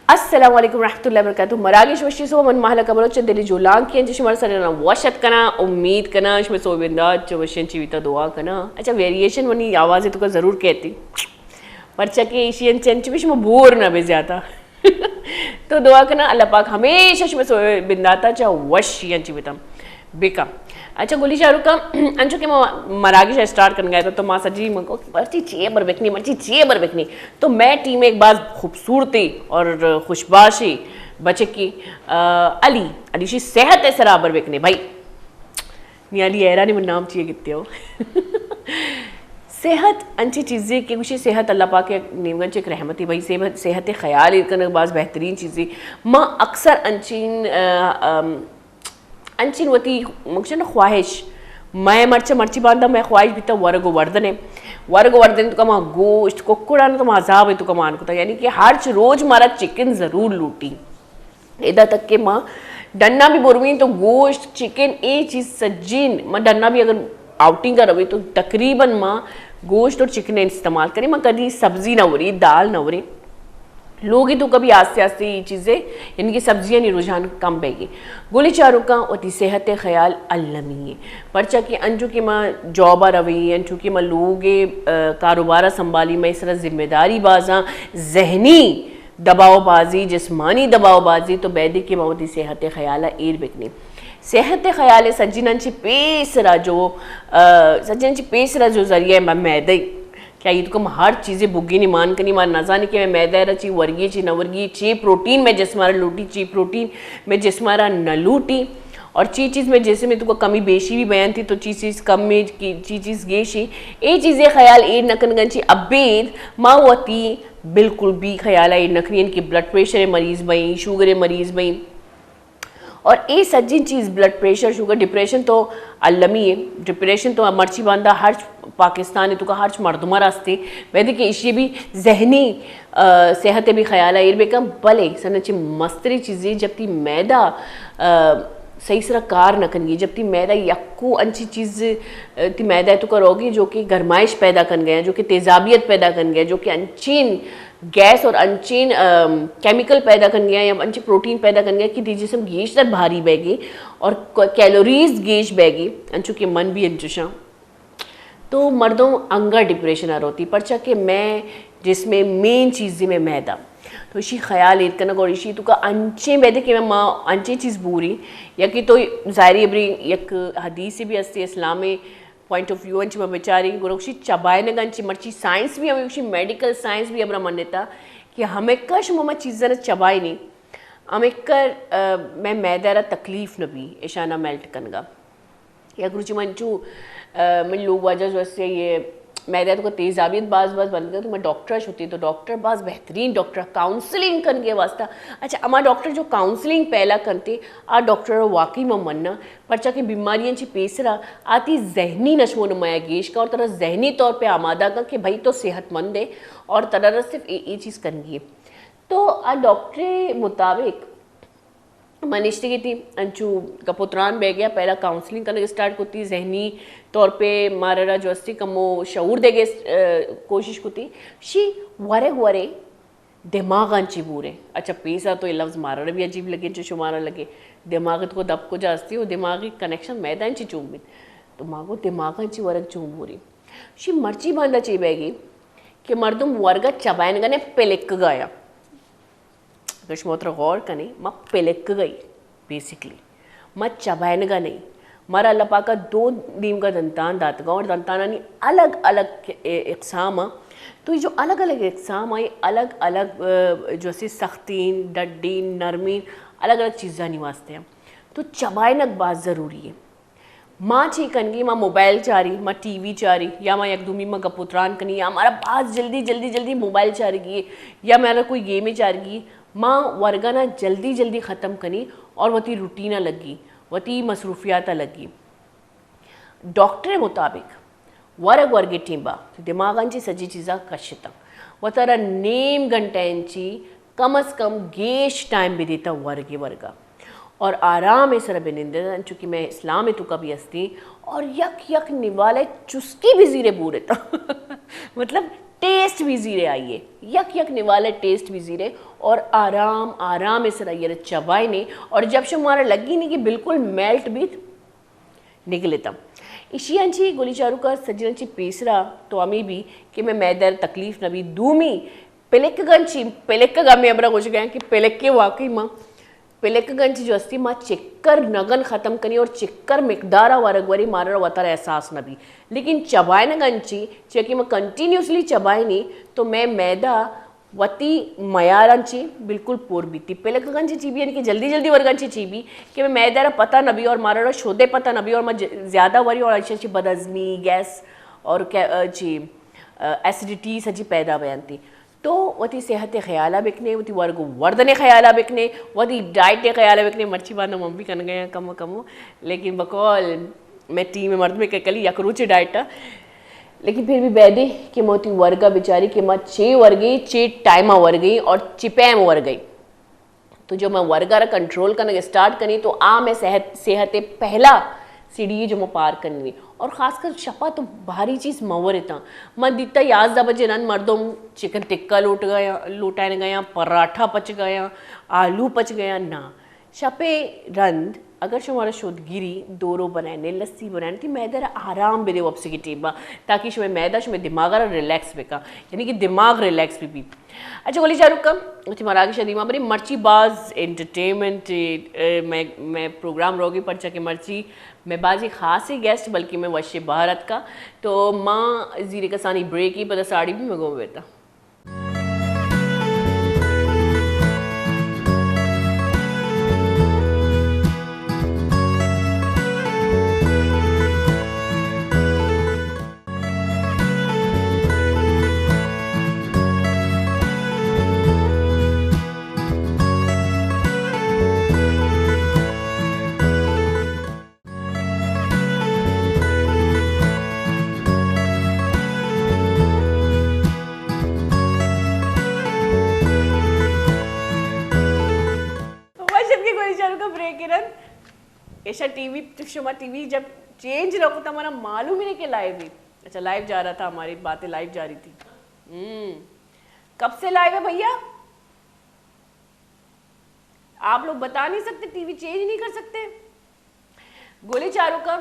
अस्सलाम वालेकुम रहमतुल्लाहि व बरकातुहू मरागिश वशी सो मन महला कबरो च दिली जोलांग की जिश मर सर वशत कना उम्मीद कना इसमें सो बिंदा च वशन चीविता दुआ कना अच्छा वेरिएशन वनी आवाज़ तो का ज़रूर कहती परचा के एशियन चंच विश में बोर ना बे ज़्यादा तो दुआ कना अल्लाह पाक हमेशा इसमें सो बिंदाता च वशियन चीविता बेका अच्छा गोली शाहरुख का अंशु के मरागी से स्टार्ट करने गया तो माँ सजी मको मर्ची चाहिए बर बेकनी तो मैं टीम एक बार खूबसूरती और खुशबाशी बच्चे की अली शी सेहत है सराबर बेकने भाई नियाली एरा ने नाम चाहिए कितने हो सेहत अच्छी चीज़ें कि कुछ सेहत अल्लाह पाक के नीमगंज एक रहमती भाई सेहत ख्याल इनका बाज़ बेहतरीन चीज़ें माँ अक्सर अंचिन वती मुझे ना ख्वाहिश मैं मर्ची बांधा मैं ख्वाहिश भी तो वर्गो वर्धन तो कमा गोश्त कुकुड़ा तो मजाब है तो कमान को था यानी कि हर रोज़ मारा चिकन ज़रूर लूटी इधर तक के माँ डन्ना भी बोरवीन तो गोश्त चिकन ये चीज़ सज्जीन माँ डन्ना भी अगर आउटिंग कर रही तो तकरीबन माँ गोश्त और चिकन इस्तेमाल करें माँ कभी सब्जी ना हो रही दाल ना हो रही लोग ही तो कभी आस्ते आस्ते ये चीज़ें यानी कि सब्जियाँ नहीं रुझान कम पेगी गोली चारों का और सेहत ख्याल अल्लमी परचा कि अंजू की माँ जॉबा रवि अंजू की माँ लोग कारोबार संभाली मैं इस तरह जिम्मेदारी बाजा जहनी दबावबाजी जिस्मानी दबावबाजी तो बैदी की माँ सेहत ख्याल एर बिकनी सेहत ख्याल सज्जिनंची पेसरा जो ज़रिए मैदे क्या ये तो हर चीज़ें बुग्गी नहीं मान कनी मान ना जाने कि मैं मैदा रची वर्गी ची न वर्गी ची प्रोटीन में जिसमारा लूटी ची प्रोटीन में जिसमारा न लूटी और चीज़ में जैसे में तुको कमी बेशी भी बयान थी तो चीज़ कम में चीज़ गेशी ये चीज़ें ख्याल ए नकन गंची अबेद माँ वती बिल्कुल भी ख्याल ए नखनी इनकी ब्लड प्रेशर मरीज़ बई शुगर मरीज़ बई और ये सज्जिन चीज़ ब्लड प्रेशर शुगर डिप्रेशन तो अल्लमी है डिप्रेशन तो मर्ची बांधा हर पाकिस्तान है तो का हर मर्दुमा रास्ते वैसे कि इसी भी जहनी सेहत भी ख्याल है बेकम भले सनची मस्तरी चीज़ें जब ती मैदा सही सरा कार न करेंगी जब ती मैदा यक्कू अच्छी चीज़ ती मैदा तो करोगी जो कि गरमाइश पैदा कर गया जो कि तेज़ाबियत पैदा कर गया जो कि अनचीन गैस और अनचीन केमिकल पैदा कर गया या अच्छी प्रोटीन पैदा कर गया कि जिसम गेश दर भारी बैगी और कैलोरीज गेश बैगी अंचू के मन भी अंचुशा तो मर्दों अंगा डिप्रेशन आ रोती परचा के मैं जिसमें मेन चीज़ में मैदा तो इसी ख्याल ईद करना और इसी तो का अंचे मैदे के मैं माँ अंचे चीज़ बुरी या कि तो ज़ाहिर अबरी एक हदीस भी अस्ती इस्लाम में पॉइंट ऑफ व्यू अंची मैं बेचारी गुरुक्षी चबाए न गंची मर्ची साइंस भी हमें मेडिकल साइंस भी हमारा मान्यता कि हमें कश मम्मा चीज़ें चबाई नहीं हमें कर मैं मैदारा तकलीफ़ न भी ईशाना मेल्ट कनगा या गुरुजी मंचू मैं लोग वजह वैसे ये मैदा तो तेज़ाबियत बाज़ बन गया तो मैं डॉक्टर होती तो डॉक्टर बाज़ बेहतरीन डॉक्टर काउंसलिंग कर के वास्ता अच्छा हमारा डॉक्टर जो काउंसलिंग पहला करते आ डॉक्टर वाकई में मन्ना परचा की बीमारियाँ ची पेसरा आती जहनी नशो नुमाया गेश का और तरह जहनी तौर पे आमादा का कि भाई तो सेहतमंद है और तरह सिर्फ ये चीज़ करनी है तो आ डॉक्टर मुताबिक मनिश्ती की थी अंचू कपुत्रान बह गया पहला काउंसलिंग करने स्टार्ट करती जहनी तौर पे मारा जो अस्ती कमो शऊर देगे कोशिश करती शी वरे दिमाग अंची बूरे अच्छा पैसा तो ये लफ्ज़ मारा भी अजीब लगे जो शुमारा लगे दिमाग को दब को जास्ती वो दिमागी कनेक्शन मैदा इंची चूम तो मांगो दिमाग अंची वर्ग चूम बूरी शी मर्ची बांधा चाहिए बैगी कि मर्दुम वर्ग चबाइन गने पेलिक गया कश्मोत्र गौर कने माँ पेलिक गई बेसिकली माँ चबायनगा नहीं मारा अल्लाह पाक का दो नीम का दंतान दातगा और दंताना अलग अलग इकसाम तो ये जो अलग अलग इकसाम आई अलग अलग जो से सख्तीन डड्डीन नरमीन अलग अलग चीज़ा नहीं वास्ते हैं तो चबायनक बात ज़रूरी है माँ ची कनगी माँ मोबाइल चारी माँ टीवी चारी या माँ यकदूमी माँ गपुत्रान कनी या हमारा बात जल्दी मोबाइल चार गई या मेरा कोई गेम चार गई माँ वर्गाना जल्दी ख़त्म कनी और वती रूटीना लगी वती मसरूफियात लगी डॉक्टर मुताबिक वर्गे टीबा दिमागांची सजी चीज़ा कशता व तारा नेम घंट्यांची कम अज़ कम गेश टाइम भी देता वर्गा और आराम है सर बिनिंदे चूँकि मैं इस्लाम में तो कभी हस्ती और यक निवाले चुस्की भी ज़ीरे बूरे था मतलब टेस्ट भी जीरे आइए, यक यक निवाले टेस्ट भी जीरे, और आराम आराम इस रही चबाई ने, और जब से हमारा लगी नहीं कि बिल्कुल मेल्ट भी निकलेता इशियांची गोलीचारू का सज्जनची पेसरा तो आम्ही भी कि मैं मैदर तकलीफ नबी दूमी पेलेकगंची पेलेकगा में अबरा कुछ गया कि पेलेके वाकई माँ पेलेकगंची जो अस्ती माँ चिक्कर नगन ख़त्म करी और चिक्कर मिकदारा वरगवरी मारा वतर एहसास नबी, लेकिन चबाए नगंची चेकि मैं कंटिन्यूसली चबाए नहीं तो मैं मैदा वती मयारांची बिल्कुल पोर बीती पेलेकगंची चीबी यानी कि जल्दी जल्दी वर्गंची चीबी कि मैं मैदारा पता नबी और मारा शोधे पता नबी और मैं ज़्यादा वरी और अच्छी बदहज़मी गैस और जी एसिडिटी सजी पैदा बयान थी। तो वती सेहत ख्याला बिकने वती वर्ग वर्दने ख्याला बिकने वती डाइट ख्याला बिकने मर्ची बांध मम्मी कन गए कम कम, लेकिन बकौल मैं टी में मर्द में कली यकरूचे डाइट लेकिन फिर भी बैदे कि मोती वर्गा बेचारी कि मैं 6 वर्गी 6 टाइमा वर गई और चिपैम वर गई। तो जो मैं वर्गा कंट्रोल करना स्टार्ट करी तो मैं सेहत पहला सीढ़ी जो मैं पार करनी और ख़ासकर शपा तो भारी चीज़ मवर था मैं दिता 11 बजे रन मर्दों चिकन टिक्का लौटाने गया, पराठा पच गया, आलू पच गया ना शपे रंद अगर शुमारा शोधगिरी दोरो बनाने लस्सी बनाने थी मैदर आराम बेदे वापसी की टीबा ताकि शुमे मैदा शुमे दिमाग रिलैक्स बेका यानी कि दिमाग रिलैक्स भी। अच्छा गोली शाहरुख का तुम्हारा आगे शदीमा बड़ी मर्ची बाज एंटरटेनमेंट मैं प्रोग्राम रोगी पर्चा के मर्ची मैं बाजी खास ही गेस्ट बल्कि मैं वश्य भारत का तो माँ जीरे कसानी ब्रेक ही पता साड़ी भी मैं गो बेटा ऐसा टीवी शुमा टीवी जब चेंज रखो तो हमारा मालूम ही नहीं कि लाइव ही अच्छा लाइव जा रहा था हमारी बातें लाइव जा रही थी। कब से लाइव है भैया आप लोग बता नहीं सकते टीवी चेंज नहीं कर सकते गोली चारों का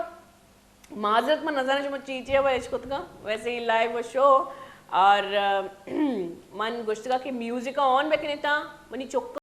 माजरत में नजर जो चीचे हुआ इश्क का वैसे ही लाइव शो और मन गुश्तगा के म्यूजिक ऑन बेकने था मनी चौक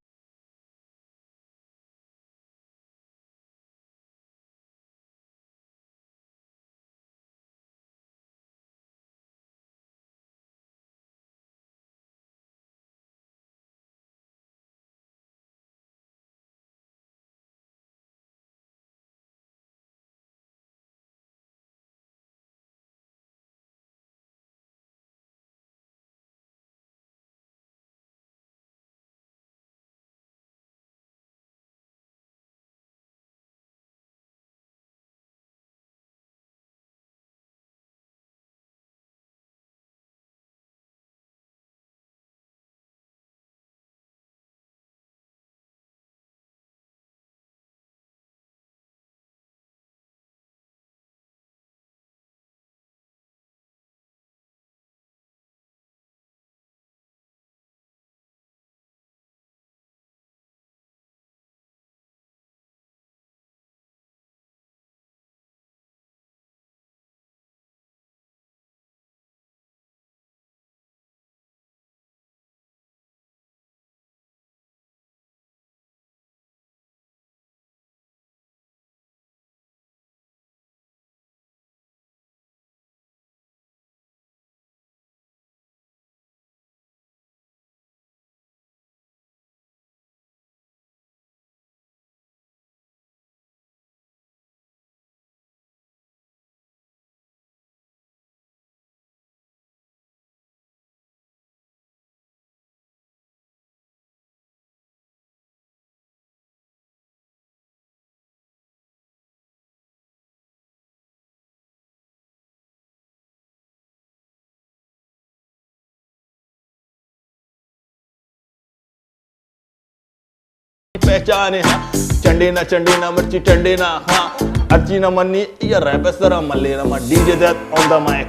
पहचाने हाँ चंडे ना मिर्ची टंडे ना हाँ अच्छी न मनी या रैप सरा मल्ले रमा DJ that on the mic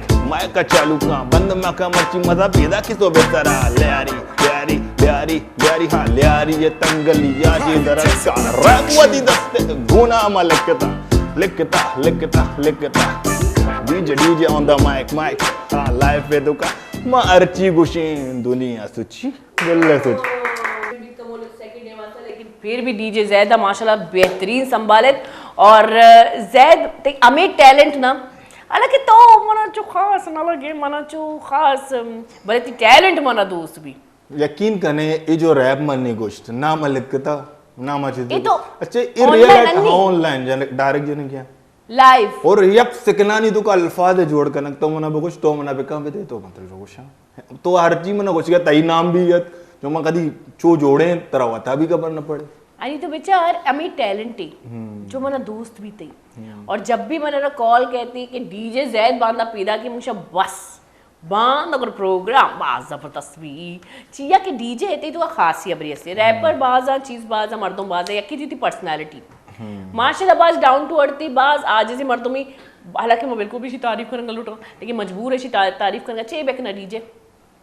का चालू का बंद मका मर्ची मजा पैदा किसो बेसरा ले यारी हाँ ले यारी ये तंगली यार ये दरस का रैप वदी दस्ते गुना मा लिखता डीजे ऑन द माइक हाँ लाइव पे दुका मा अर्ची गुशीन दुनिया सुची गल्ले सुची लेकिन फिर भी डीजे जैद माशाल्लाह बेहतरीन संभालित और जैद अमे टॅलेंट ना हालांकि तो मनाचो खास ना लगे मनाचो खास बरे ती टॅलेंट मना दोस्त भी यकीन कने ये जो रैप मननी गोष्ट ना लिखता ना मचे ये तो अच्छा ये रियल ऑनलाइन डायरेक्ट जने क्या लाइव और यप सिकनानी तो का अल्फाज जोड़ कनक तो मना बकुश तो मना बेका बे तो मतलब गोशा तो हर चीज मना गोश तई नाम भी यत जो मैं कदी चो जोड़े तरह वता भी खबर न पड़े आणि तो बेचार अमी टैलेंट है जो मना दोस्त भी थी और जब भी मैंने कॉल कहती कि डीजे जैद बांदा पैदा की मुझे बस बांद अगर प्रोग्राम बाज जबरदस्त भी चिया के डीजे है तो खासियत बरी से रैपर बाजा चीज बाजा मर्दों बाजा यकी जी थी पर्सनालिटी माशाल्लाह बाज डाउन टू अर्थ थी बाज आज जैसे मर्दों में हालांकि मैं बिल्कुल भी सी तारीफ करूंगा लूटो लेकिन मजबूर है सी तारीफ करना चाहिए बेकना डीजे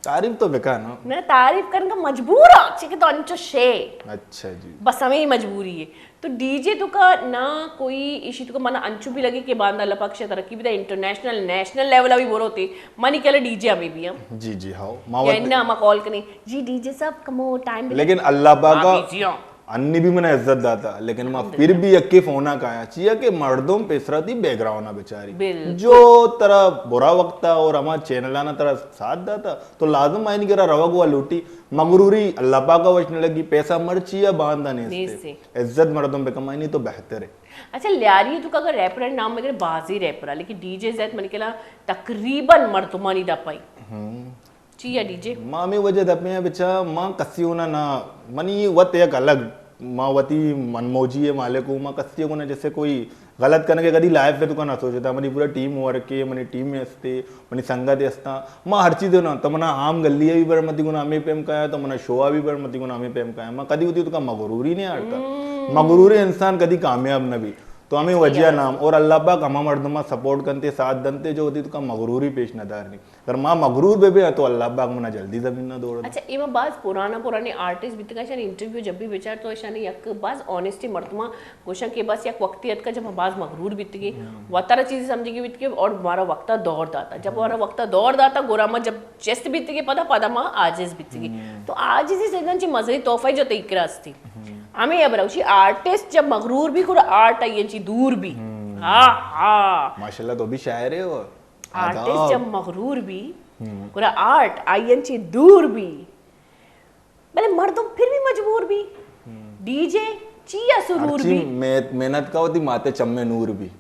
तारीफ तो बेकार ना मैं तारीफ करने का मजबूर हो कि तो अंचो शे अच्छा जी बस हमें ही मजबूरी है तो डीजे तो का ना कोई इशी तो का मना अंचु भी लगे कि बांदा लपक्ष तरक्की भी था इंटरनेशनल नेशनल लेवल अभी बोलो थे मनी के लिए डीजे हमें भी हम जी जी हाँ या ना हम कॉल करने जी डीजे सब कमो टाइम लेकिन अल्लाह पाका अन्नी भी मैंने इज्जत दाता लेकिन मैं फिर भी यक्के फोना काया चाहिए कि मर्दों पेसरा थी बैकग्राउंड ना बेचारी जो तरह बुरा वक्त था और हमारा चैनल आना तरह साथ दाता तो लाजम आई नहीं करा रवा गुआ लूटी मगरूरी अल्लाह पाका वचने लगी पैसा मर्ची या बांधा नहीं इज्जत मर्दों पे कमाई नहीं तो बेहतर है अच्छा लियारी तो अगर रैपर नाम में बाजी रैपर लेकिन डीजे जैद मन के तकरीबन मर्दुमा नहीं दा पाई चिया डीजे माँ में वजह दपे बेचा माँ कसी होना ना मनी वत एक अलग माँ वती मनमोजी है माले को माँ कसी को ना जैसे कोई गलत करने के कभी लाइफ पे तो ना सोचता मनी पूरा टीम वर्क के मनी टीम में हंसते मनी संगत हंसता माँ हर चीज़ ना तो मना आम गली भी बर मती गुना हमें प्रेम का है तो मना शोआ भी बर मती गुना हमें प्रेम का है माँ कदी होती तो का मगरूरी नहीं आड़ता मगरूरी इंसान कदी कामयाब न भी तो हमें वजह नाम और अल्लाह पाक हम मर्दमा सपोर्ट करते साथ दनते जो होती तो का मगरूरी पेश नदार नहीं अगर माँ मगरूर बे है तो अल्लाह पाक मना जल्दी जमीन ना दौड़ अच्छा ये बात पुराने आर्टिस्ट भी तक इंटरव्यू जब भी बेचार तो ऐसा नहीं यक बाज ऑनेस्टी मर्दमा गोशा के बस यक वक्तियत का जब बाज मगरूर बीत गई वतारा चीज़ समझेगी बीत गई और हमारा वक्ता दौड़ दाता जब हमारा वक्ता दौड़ दाता गोरामा जब चेस्ट बीत गई पदा माँ आजिज बीत गई तो आजिज ही सदन मजरी तोहफा जो तकरास थी हमें अब रही आर्टिस्ट जब मगरूर भी कुछ आर्ट आई ची दूर भी हाँ हाँ माशाल्लाह तो भी शायर है वो आर्टिस्ट जब मगरूर भी पूरा आर्ट आई ची दूर भी भले मर्दों फिर भी मजबूर भी डीजे चिया सुरूर भी मेहनत का होती माते चम्मे नूर भी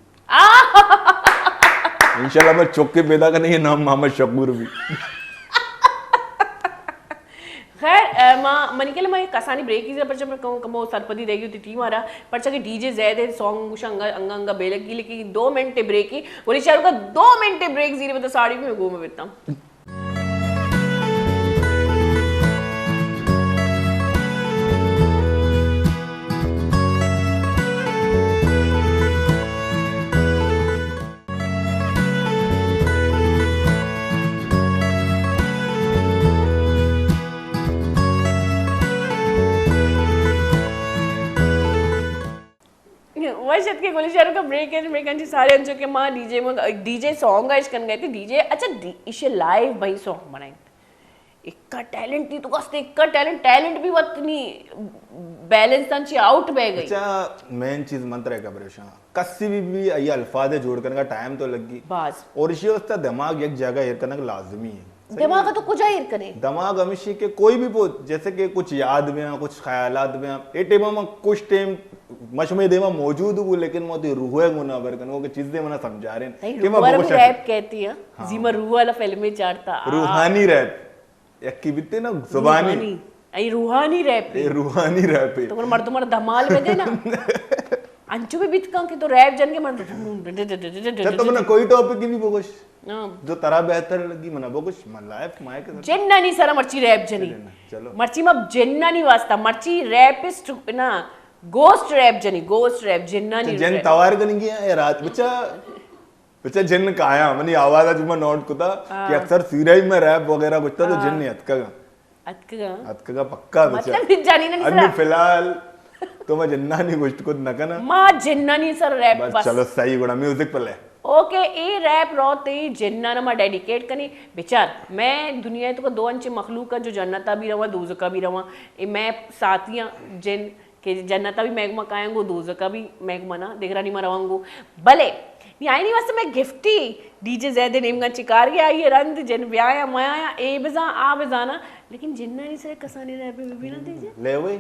इंशाल्लाह मैं चौके पैदा करने के नाम मोहम्मद शकूर भी खैर मन के लिए कसानी ब्रेक ही पर जब कमो सरपदी रहेगी होती टीम आ रहा पर के डीजे जैद है सॉन्ग अंगा अंगा बेलक की लेकिन 2 मिनट ब्रेक ही बोली चारों का 2 मिनट ब्रेक जीरे मतलब साड़ी में घूम बेता वर्षत के गोलीचारों का ब्रेक है ब्रेक अंची सारे अंचों के माँ डीजे सॉन्ग है इसकन गए थे डीजे अच्छा इसे लाइव भाई सॉन्ग बनाए इक्का टैलेंट थी तो कसते इक्का टैलेंट भी वतनी बैलेंस तंची आउट बह गई अच्छा मेन चीज मंत्र है कब्रेशा कसी भी ये अल्फाज जोड़ करने का टाइम तो लगी बस और इसी वक्त दिमाग एक जगह हेर करना लाजमी है दिमाग तो कुछ ही करे दिमाग हमेशा के कोई भी जैसे कि कुछ याद में कुछ ख्यालात में ए टाइम में कुछ टाइम मशमे देवा मौजूद हूँ लेकिन मोती रूह गुना बर कन वो चीजें मना समझा रहे हैं कि मैं रैप कहती है जीमा रूह वाला फिल्म में चारता रूहानी रैप यक्की बिते ना जुबानी आई रूहानी रैप है तो मर्द धमाल में दे ना अंचु भी बीत का कि तो रैप जन के मर्द तो मना कोई टॉपिक की भी बोगश जो तरह बेहतर लगी मना बोगश मन लाइफ माय के जेन्ना नहीं सारा मर्ची रैप जनी चलो मर्ची में जेन्ना नहीं वास्ता मर्ची रैपिस्ट ना गोस्ट रैप जनी गोस्ट रैप जिन्ना नहीं जन तवार करेंगे ये रात बच्चा बच्चा जिन काया मनी आवाज आज मैं नोट कुता कि अक्सर सीरियल में रैप वगैरह कुछ तो जिन नहीं अतका पक्का बच्चा मतलब जानी ना अन्य फिलहाल तो मैं जिन्ना नहीं कुछ कुछ न करना मां जिन्ना नहीं सर रैप बस चलो सही गुड़ा म्यूजिक पे ले ओके ए रैप रोते जिन्ना नमा डेडिकेट कनी बेचार मैं दुनिया तो दो अंचे मखलूक जो जन्नता भी रवा दोज़का भी रवा ए मैं साथियां जिन के जन्नता भी मैगमा कायंगो दोज़का भी मैगमा ना देख रहा नहीं मरवांगो भले नहीं आई नहीं वास्ते मैं गिफ्टी डीजे ज़ैदे नेमगा चिकार गया ये रंद जिन व्याया मयाया ए बजा आ बजाना लेकिन जिन्ना नहीं सर कसानी रैप भी ना दीजिए ले वही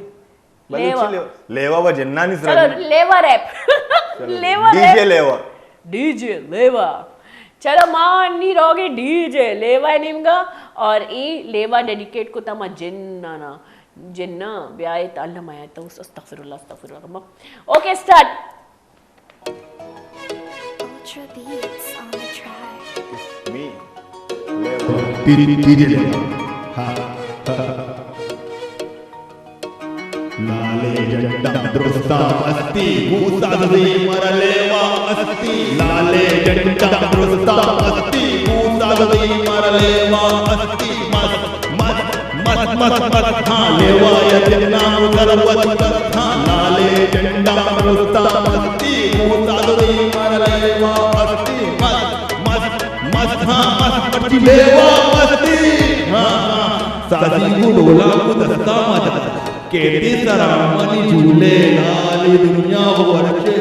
लेवा वो जिन्ना नहीं चलो लेवा रैप लेवा डीजे लेवा डीजे लेवा चलो मान नहीं रहोगे डीजे लेवा निमगा और ई लेवा डेडिकेट को तमा जिन्ना ना जिन्ना ब्याह ताल्लम आया तो अस्तगफिरुल्लाह okay start Ultra beats on the track. मी डीजे लेवा लाले जंडा दुरुस्ता मस्ती मूसा दे मरलेवा मस्ती लाले जंडा दुरुस्ता मस्ती मूसा दे मरलेवा मस्ती मस्त मस्त मस्त मस्त मस्त हां लेवा या जन्ना मुदरवत हां लाले जंडा दुरुस्ता मस्ती मूसा दे मरलेवा मस्ती मस्त मस्त मस्त हां मस्त मस्ती लेवा मस्ती हां सादी गुडोला मुदस्ता मस्त केती सरामनी झूले लाल दुनिया हो वर्चे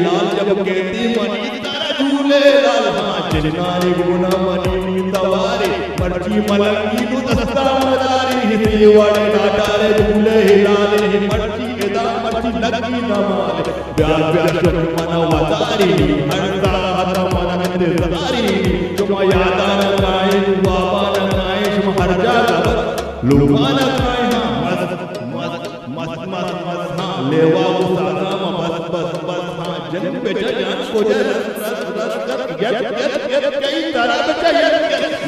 लाल जब केती मनी तारा झूले लाल चिन्नारे गुना मनी तवारे मर्ची मलंगी नु दस्ता मदारी हिती वाले नाटारे झूले लाल मर्ची एदा मर्ची लगी नमाल प्यार प्यार शुभ मन वतारी हर साथ मन इंतजारी जुमा यादा न गाए बाबा न गाए जुमा हर जागा लुमा न गाए लेवा सादा बस बस बस हां जन पे जान को जर कई तरह बचा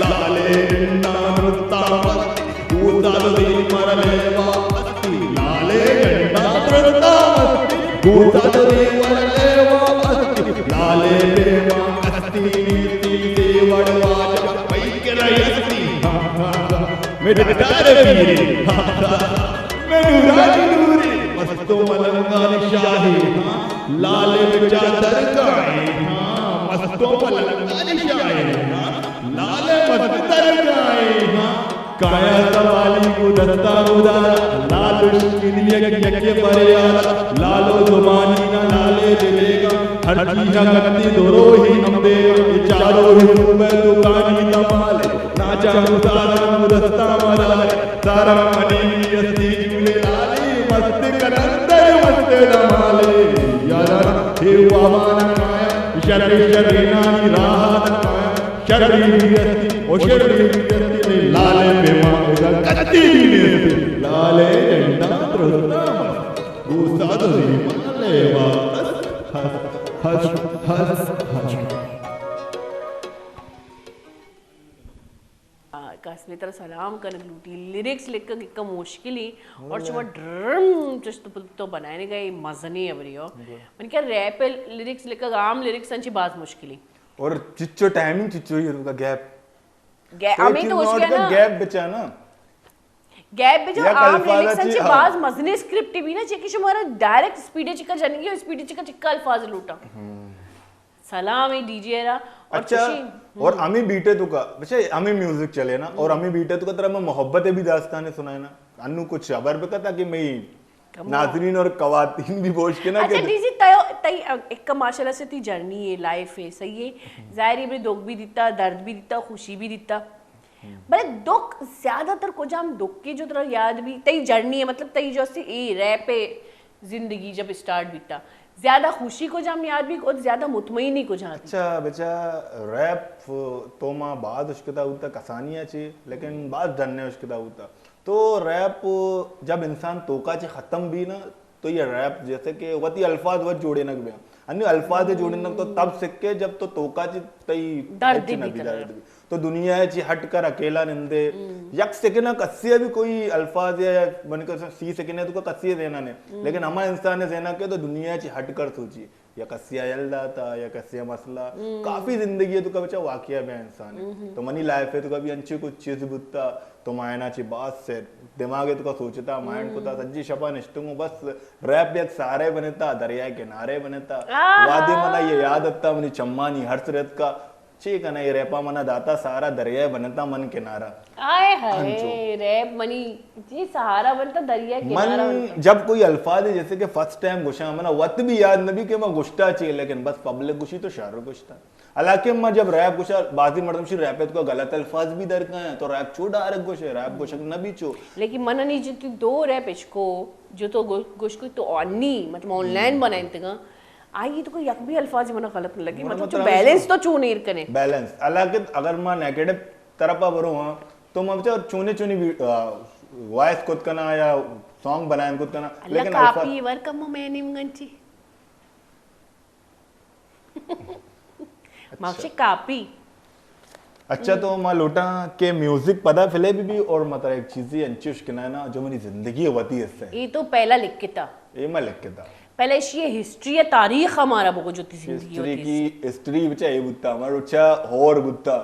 लाले नृत्ता कूदा दे मर लेवा लाले नृत्ता कूदा दे मर लेवा लाले देवा अस्ति नीति देवड़वा पई के रयस्ती मेरे डारे पीरे मेनू राजूरी मस्तो मलंगान शाही लाल चादर गाए मस्तो मलंगान शाही लाल मस्तर गाए काया सवाली को दस्ता उदारा लाल दुनिया के परिया लालो जुबानी ना लाले देगा हर चीज गति दोरो ही हम दे चारों ही में दुकानी तमाले नाचा उदारा दस्ता मरा सारा मनी अस्ती झूले लाली मस्त कलंदर मस्त रमाले यारा हे वामान काया शरी शरी नानी राहत काया शरी अस्ती ओ शरी अस्ती लाले बेमा गति लाले झंडा त्रुस्ता गुस्सा तो माले हस हस हस कास्मी तरह सलाम कर लूटी लिरिक्स लिख कर कितना मुश्किल ही और चुमा ड्रम तो बनाने का ये मजा नहीं है बरियो मैंने क्या रैप लिरिक्स लिख कर आम लिरिक्स अंची बात मुश्किल ही और चिच्चो टाइमिंग चिच्चो ही रुका गैप अमी तो उसके ना गैप बचा ना गैप भी जो आम लिरिक्स अंची बात मजने स्क्रिप्ट भी ना चेकी शुमारा डायरेक्ट स्पीडे चिका जानेंगे और स्पीडे चिका चिक्का अल्फाज लूटा सलाम है डीजे रा और अच्छा और अमी बीटे तो का बच्चे अमी म्यूजिक चले ना और अमी बीटे तो का तरह में मोहब्बतें भी दास्तानें सुनाए ना अन्नू कुछ खबर पे था कि मैं नाज़रीन और कवातीन भी बोझ के ना अच्छा डीजे तय तय एक माशाल्लाह से ती जर्नी है लाइफ है सही है जाहिर है दुख भी दिता दर्द भी दिता खुशी भी दिता बड़े दुख ज्यादातर को जाम दुख की जो तरह याद भी तई जर्नी है मतलब तई जो सी ए रैप जिंदगी जब स्टार्ट बीता ज्यादा खुशी को जाम याद भी और ज्यादा मुतमईन ही को जाती अच्छा बच्चा रैप तो माँ बाद उसके होता कसानिया चाहिए लेकिन बाद धन्य उसके होता तो रैप जब इंसान तोका चे खत्म भी ना तो ये रैप जैसे कि वती अल्फाज वत जोड़े नक बया अन्य अल्फाज जोड़े नक तो तब सीख के जब तो तोका चे तई दर्द भी तो दुनिया ची हट कर अकेला निंदे यक सेकंड कस्से भी कोई अल्फाज या मन कर सी सेकंड तो कस्से देना ने लेकिन हमारे इंसान ने सेना के तो दुनिया ची हट कर सोची या कस्सिया यलदा था या कस्सिया मसला काफी जिंदगी है तो कभी बच्चा वाकया में इंसान है तो मनी लाइफ है तो कभी अंची कुछ चीज बुत्ता तो मायना ची बात से दिमाग है तो का सोचता माइंड को था सज्जी शपा निष्ठुंगो बस रैप एक सारे बनेता दरिया किनारे बनेता वादे मना ये याद आता मनी चम्मानी हर्ष रेत का ठीक है ना ये रैपा मना दाता सारा दरिया बनता मन किनारा आए हाय रैप मनी जी सहारा बनता दरिया किनारा मन जब कोई अल्फाज है जैसे कि फर्स्ट टाइम गुस्सा मना वत भी याद नबी के मैं गुस्सा चाहिए लेकिन बस पब्लिक गुस्सी तो शाहरुख गुस्सा हालांकि मैं जब रैप गुस्सा बाजी मर्दम शी रैप है तो गलत अल्फाज भी दर का है तो रैप छो डायरेक्ट गुस्सा रैप गुस्सा नबी छो लेकिन मन नहीं जो दो रैप इसको जो तो गुस्को तो अन्नी मतलब ऑनलाइन बनाए इंतगा आई तो कोई यक भी अल्फाज मना गलत नहीं लगी मतलब जो बैलेंस तो चू नहीं करने बैलेंस हालांकि अगर मैं नेगेटिव तरफ बरो हां तो मैं बच्चा चुने चुनी वॉइस खुद करना या सॉन्ग बनाए खुद करना लेकिन काफी वर्क मैं नहीं गंची मार्क्स कापी अच्छा तो मैं लोटा के म्यूजिक पता फिले भी और मतलब एक चीज ही अंचुश किना ना जो मेरी जिंदगी होती है इससे ये तो पहला लिख के था ये मैं लिख के था पहले ये हिस्ट्री या तारीख हमारा बहुत जो थी जिंदगी हिस्ट्री होती की हिस्ट्री बच्चा ये बुत्ता हमारा बच्चा और बुत्ता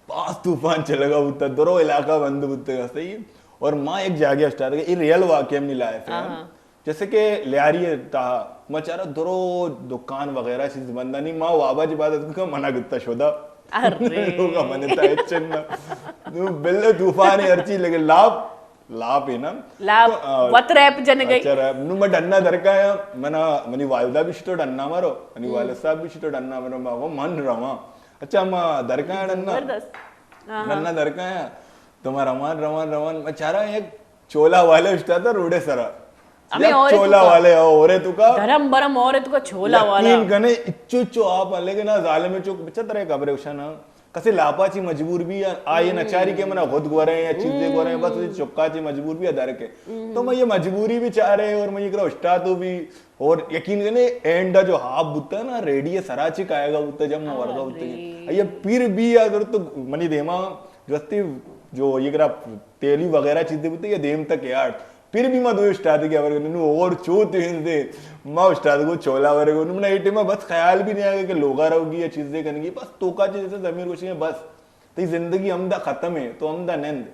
पास तूफान चलेगा बुत्ता दरो इलाका बंद बुत्ते का सही और माँ एक जागे स्टार्ट ये रियल वाकया में लाइफ है जैसे कि लियारी था मैं चाह रहा दरो दुकान वगैरह चीज बंदा नहीं माँ वाबा जी बात उसका मना कितना शोधा अरे होगा मने था इच्छा तू बिल्ले तूफान है हर चीज लेकिन लाभ है ना लाभ वत रैप जन गई अच्छा रैप नु मैं डन्ना दरका है मना मनी वालिदा भी तो डन्ना मारो मनी वालिद साहब भी तो डन्ना मारो मैं वो मन रहा अच्छा मैं दरका है डन्ना डन्ना दरका है तो मैं रमान मैं चाह रहा एक चोला वाले उस्ता था रोडे सरा चोला वाले औरे तू का धर्म बरम औरे तू का छोला वाला यकीन कने इच्चो आप लेकिन ना जालिम चो बच्चा तरह कबरे उशाना कसे लापाची मजबूर भी आये नचारी के मना खुद गोरे या चीजें गोरे बस उसी चुक्काची मजबूर भी अदर के तो मैं ये मजबूरी भी चाह रहे और मैं ये करो स्टार्ट तो भी और यकीन करने एंड जो हाफ बुत्ता ना रेडियो सराची काएगा बुत्ता जब मैं वर्गा बुत्ते ये फिर भी अगर तो मनी देमा जस्ती जो ये करा तेली वगैरह चीजें बुत्ते ये देम तक यार फिर भी मैं दो स्टार्ट किया और चोत दे मैं स्टार्ट को चोला वरेगो मैंने एटी में बस ख्याल भी नहीं आएगा कि लोगा रहोगी या चीजें करेंगी बस तोका जैसे जमीर कुछ है बस तो जिंदगी हमदा खत्म है तो हमदा नंद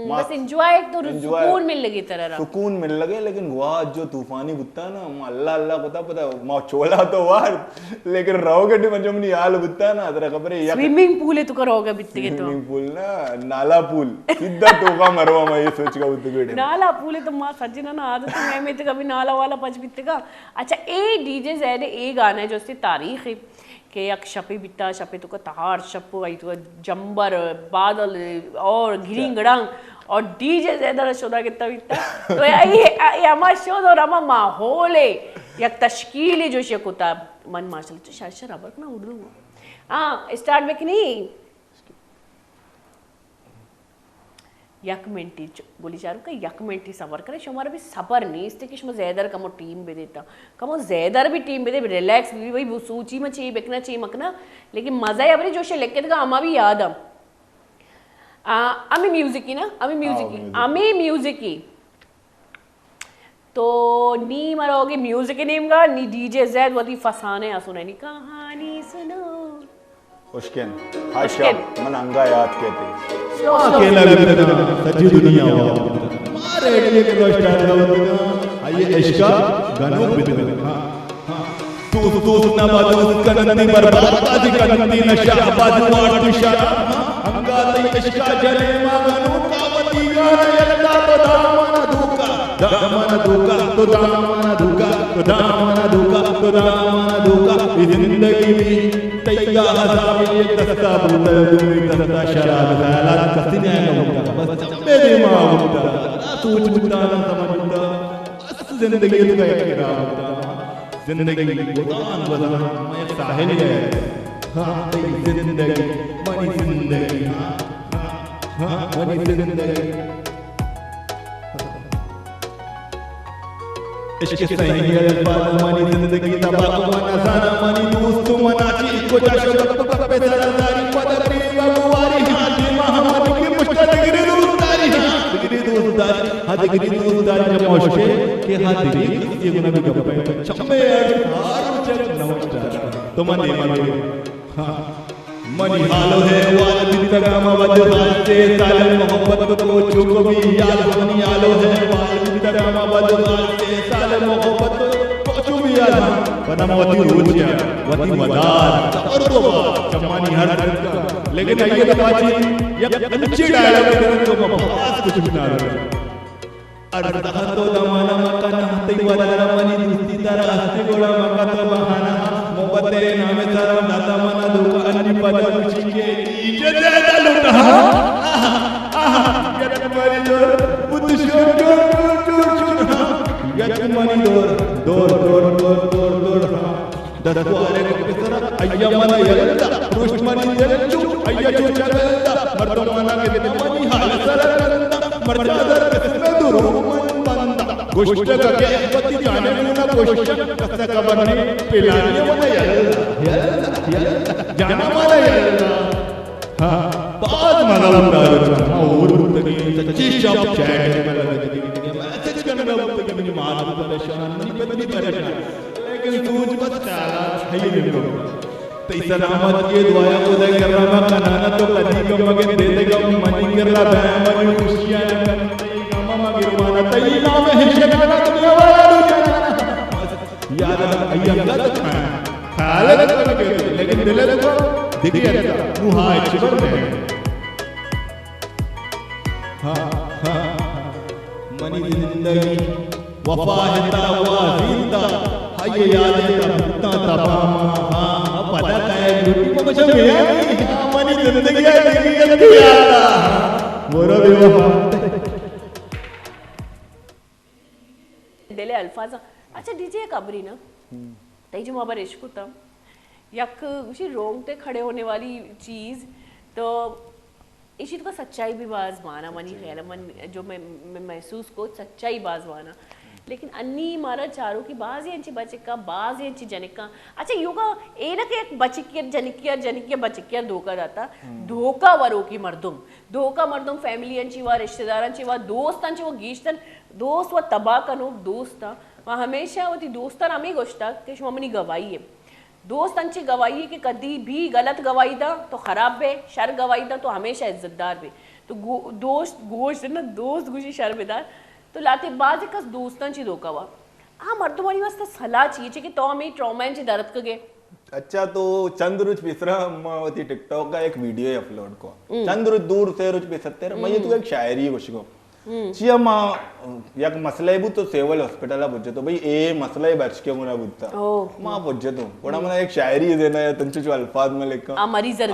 बस एंजॉय तो सुकून मिल लगी तरह सुकून मिल लगे लेकिन वाह जो तूफानी बुत्ता ना अल्लाह अल्लाह पता माँ चोला तो वार लेकिन रहोगे मजो मनी हाल बुत्ता ना तेरा खबर है स्विमिंग पूल है तो करोगे बित्ते के तो स्विमिंग पूल ना नाला पूल सीधा टोका मरवा मैं ये सोच का बुत्ते के नाला पूल है तो मां सज्जना ना आदत है मैं तो कभी नाला वाला पच बित्ते का अच्छा ए डीजे ज़ैद ए गाना है जो उसकी तारीख है कि एक शपे बिता शपे तो का तहार शपो आई तो जंबर बादल और गिरिंग गड़ांग और डीजे ज़ैद शोदा कितना बिता तो ये हमारा शोध और हमारा माहौल है एक तश्कील है जो शे कुता मन माशाल्लाह तो शायद शराबर ना उड़ दूँगा हाँ स्टार्ट में कि नहीं यक मिनटी बोली शाहरुख का यक मिनटी सबर करे हमारा भी सबर नहीं इसलिए कि मैं ज़ैदर कमो टीम भी देता कमो ज़ैदर भी टीम भी दे रिलैक्स भी वही सूची में चाहिए बेकना चाहिए मकना लेकिन मज़ा है अपनी जोशे लेके का अमा भी याद अमी म्यूजिक की ना अमी म्यूजिक की तो नी मरोगे म्यूजिक नेम का नी डीजे ज़ैद वती फसाने आ सुने नी कहानी सुनो उश्किन हाशा मन अंगा याद कहते अकेला सच्ची दुनिया मारे ये के स्टार्ट का आइए इश्का गानों बिदगा तू ना बादू कननी बर्बाद बाजी कननी नशा बादू आठ निशा अंगाती इश्का जरे मागनु कावती गाना यल्ला तो दामना धूका तो दामना धूका तो दामना धूका तो दामना धूका जिंदगी में तैया हजाम ये दस्ता बुंदा दुनी दस्ता शराब ख्यालात कस्ती आएगा बस मेरे मां बुंदा सोच बुंदा ना समझदा बस जिंदगी का एक राह जिंदगी गुदान वजान मैं साहिल है हां तेरी जिंदगी मनी जिंदगी हां मनी जिंदगी इश्क सही है अल्फाज मनी जिंदगी तबाक मना साना मनी दोस्त मना चीज को जाशो पे सरादारी पदरी बगवारी हजरी दोस्तांच्या मोशे के हादिरी ये गुना भी गप्पे चम्मे हार नमस्कार तो मने मनी हालो है वाल बितगामा बदवाते साले मोहब्बत को चुक भी याद मनी हालो है वाल बितगामा बदवाते साले मोहब्बत को चुक भी याद पनम वती रोजिया वती वदार और तो चम्मानी हर लेकिन ये तो बाजी ये अच्छी डायलॉग है तो पास कुछ भी ना अर्धा तो दमाना मकाना तई वाला मनी दुस्ती तारा हस्ती गोड़ा मका तो बहाना मोहब्बते नामे तारा दाता मना दुका अन्नी पदा मुझिके नीचे दे लुटा ये तुम्हारी दौर बुद्ध शोर ये तुम्हारी दौर दरबारे के तरह अय्या मना यल्ला दुश्मनी यल्चू अय्या जो चलता मर्दो मना के दिन मनी हाल सरंदा मर्दादर किसमें दुरू बंदा गोश्त का के पति जाने ना गोश्त कसा का बने पिलाने मना यल्ला जाना मना यल्ला हां बाद मना उतार और तगी सच्ची शॉप चैट में लगी मैसेज करना तगी मुझे मार परेशान नहीं बदली परेशान लेकिन तूज बस चाला है ये लो तैसा रामत ये दुआया को दे कर रामा कनाना तो कदी को मगे दे दे गम मनी कर ला मनी खुशियां मामा गिरवाना तई नाम है शगाना दुनिया वाला यार अय्या गलत खाले करके लेकिन दिल को देखिए मुहा चिबर में हां मनी जिंदगी वफा है तवा जिंदा ये यादें तबता तबामा हां पता है लुटी को मुझे मिला मनी जिंदगी है जिंदगी यादा मोरा बेवफा दिले अल्फाज अच्छा डीजे कबरी ना तई जो माबर इश्क होता यक उसी रोंग ते खड़े होने वाली चीज तो इसी तो सच्चाई भी बाज माना मनी खैर मन जो मैं महसूस को सच्चाई बाज माना लेकिन अन्नी मारा चारों की बाज यांची बचिका बाज यांची जनिका अच्छा योगा ए ना के एक जनिकिया बचिकिया धोका जाता धोका वरो की मर्दुम फॅमिली यांची वा रिश्तेदारांची वा दोस्तांची वा गीश्तन दोस्त वा तबाह कनो दोस्ता वा हमेशा होती दोस्तान आम्ही गोष्ट के मनी गवाई है दोस्तांची गवाही कि कदी भी गलत गवाही दा तो खराब बे शर गवाही दा तो हमेशा इज्जतदार बे तो दोस्त गोश्त ना दोस्त गुशी शर्मदार तो लाते बाज कस दोस्तांची धोका वा हा मर्दमानी वास्ता सलाह चाहिए कि तो हमें ट्रॉमांची दर्द कगे अच्छा तो चंद्रुज पिसरा होती टिकटॉक का एक वीडियो है अपलोड को चंद्रुज दूर से रुज पिसते मैं ये तो एक शायरी है उसको चिया मां एक मसला है तो सेवल हॉस्पिटल बुझे तो भाई ए मसला है बच के मुना बुझता मां बुझे तो कोणा मना एक शायरी देना है तंचु जो अल्फाज में लिखा मरीजर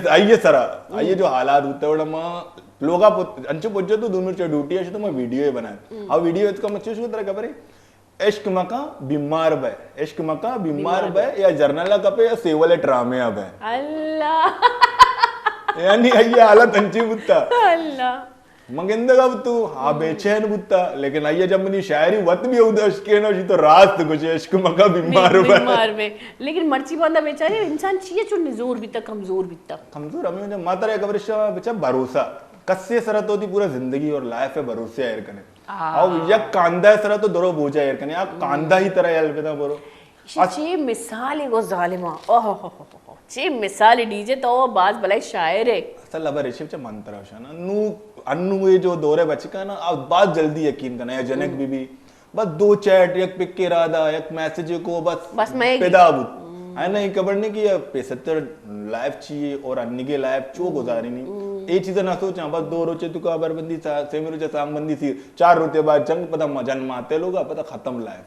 आइए सरा आइए जो हालात होते हैं मां लोगा अंचु बुझे तो दोनों च ड्यूटी है तो मैं वीडियो बनाया अब वीडियो इसका मच्छी शो तरह खबर है इश्क मका बीमार बे या जर्नला कपे या सेवले ड्रामे अब है अल्लाह यानी ये हालत अंची बुझता अल्लाह मग इंदगा तू हा बेचैन बुत्ता लेकिन आइए जब मनी शायरी वत भी उदश के ना तो रात कुछ इश्क मका बीमार में लेकिन मर्ची बंदा बेचारी इंसान चाहिए जो निजोर भी तक कमजोर हमें जो माता रे कबरिश बेचा भरोसा कस्से सरत होती पूरा जिंदगी और लाइफ है भरोसे आयर कने और या कांदा सरत तो दरो बोझा आयर कने आ कांदा ही तरह याल बेटा बोरो चे मिसाल है वो जालिमा ओहो चे मिसाल डीजे तो बाज भलाई शायर है असल लबर ऋषभ च मंत्र ना नु अन्नू ये जो दौरे बचका ना अब बात जल्दी यकीन करना या जनक बीबी बस दो चैट एक पिक के रादा एक मैसेज को बस मैं पेदाबुत है ना खबर नहीं कि 75 लाइफ चाहिए और अन्नी के लाइफ चो गुजारी नहीं ये चीजें ना सोचा बस 2 रोचे तो अबरबंदी सेमी रोचे सांगबंदी थी 4 रोते बाद जंग पता जन्म आते लोग पता खत्म लाइफ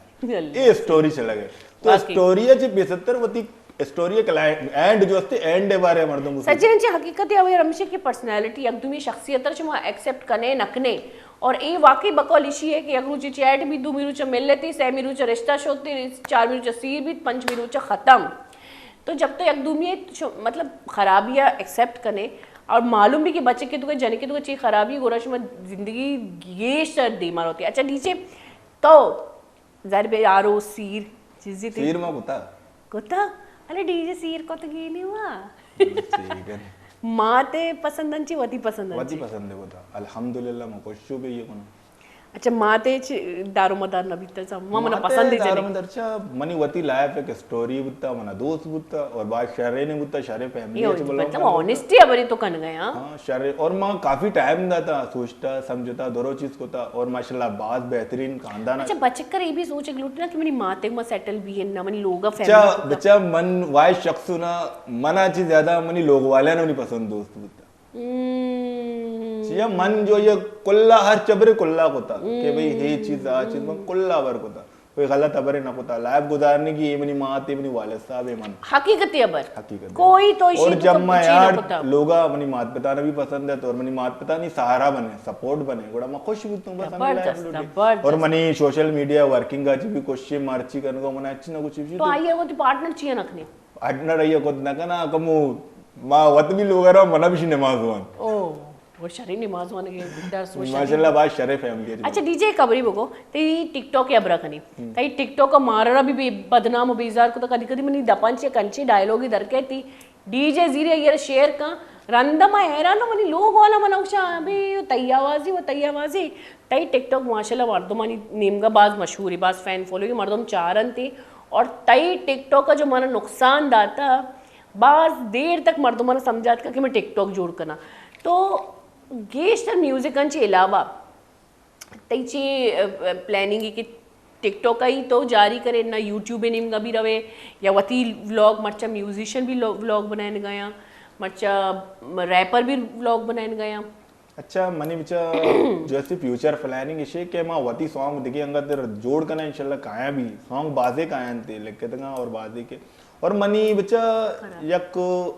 ये स्टोरी चला गए तो स्टोरी है 75 वती स्टोरी एक एंड जो असते एंड बारे मर्दम सज्जनची हकीकत आहे रमशे की पर्सनॅलिटी अगदुमी शख्सियतर मा एक्सेप्ट कने नकने और ए वाकई बकौल इशी है कि अगरुची चैट भी 2 मिनट मिल लेती 6 मिनट रिश्ता शोती 4 मिनट सीर भी 5 मिनट खत्म तो जब तो अगदुमी मतलब खराबियां एक्सेप्ट कने और मालूम भी कि बच्चे के तो जने के तो चीज खराबी गोरश में जिंदगी ये शर्त दीमार होती है अच्छा नीचे तो जरबे यारो सीर चीज़ी सीर में कुत्ता अरे डीजे सीर को तो गेली हुआ माते पसंदांची वती पसंद है होता अल्हम्दुलिल्लाह मकोशो भी ये कोण अच्छा माते दारू मदार नबी त्याचा मग मला पसंद आहे अच्छा मनी वती लाइफ एक स्टोरी बुत्ता मना दोस्त बुत्ता और बात शहरे ने बुत्ता शहरे फैमिली ये से बोला मतलब ऑनेस्टी अबरी तो कन गया हाँ शहरे और माँ काफी टाइम दाता सोचता समझता दोनों चीज को था और माशाल्लाह बात बेहतरीन खानदान अच्छा बच्चकर ये भी सोच लूट ना कि मेरी माते में सेटल भी है ना मनी लोगा बच्चा फैमिली बच्चा मन वाय शख्स ना मना चीज ज्यादा मनी लोग वाले ने नहीं पसंद दोस्त बुत्ता या मन जो ये कुल्ला हर चबरे कुल्ला होता कि भाई ये चीज आ चीज में कुल्ला वर्क होता कोई गलत अबरे ना होता लाइफ गुजारने की ये मनी माँ ते मनी वाले साहब है मन हकीकत है अबर हकीकत कोई तो और जब मैं यार लोगा मनी मात पिता ने भी पसंद है तो और मनी मात पिता नहीं सहारा बने सपोर्ट बने गोड़ा मैं खुश भी तुम बस जबरदस्त और मनी सोशल मीडिया वर्किंग का भी क्वेश्चन मार्ची करने को मना अच्छी ना कुछ भी तो आइए वो तो पार्टनर चाहिए नखने अडना रहिए को ना कना कमु माँ वत भी लोग रहा मना भी नमाज हुआ ओ वो शरी नमाज वाने के बिदार सोच माशाल्लाह बात शरे फैमिली अच्छा डीजे कबरी बगो ते टिकटॉक या ब्रखनी ते टिकटॉक का माररा भी बदनाम बेजार को तो कदी कदी मनी दपंचे कंचे डायलॉग ही दरके ती डीजे जीरे ये शेयर का रंदमा हैरान मनी लोग वाला मनौशा अबे तैयावाजी वो तैयावाजी तई टिकटॉक माशाल्लाह मर्दमानी नेमगा बाज मशहूर है बाज फैन फॉलोइंग मर्दम चारन थी और तई टिकटॉक का जो माना नुकसान दाता बाज देर तक मर्दों ने समझात का कि मैं टिकटॉक जोड़ करना तो गेस्ट म्यूजिक के अलावा तईची प्लानिंग है कि टिकटॉक ही तो जारी करे ना यूट्यूब नेम का भी रहे या वती व्लॉग मर्चा म्यूजिशियन भी व्लॉग बनाने गया मर्चा रैपर भी व्लॉग बनाने गया अच्छा मनी बिचा जैसे फ्यूचर प्लानिंग इशे के मां वती सॉन्ग दिखे अंगा तेरे जोड़ करना इंशाल्लाह काया भी सॉन्ग बाजे कायन थे लिखे तंगा और बाजे के और मनी बच्चा यक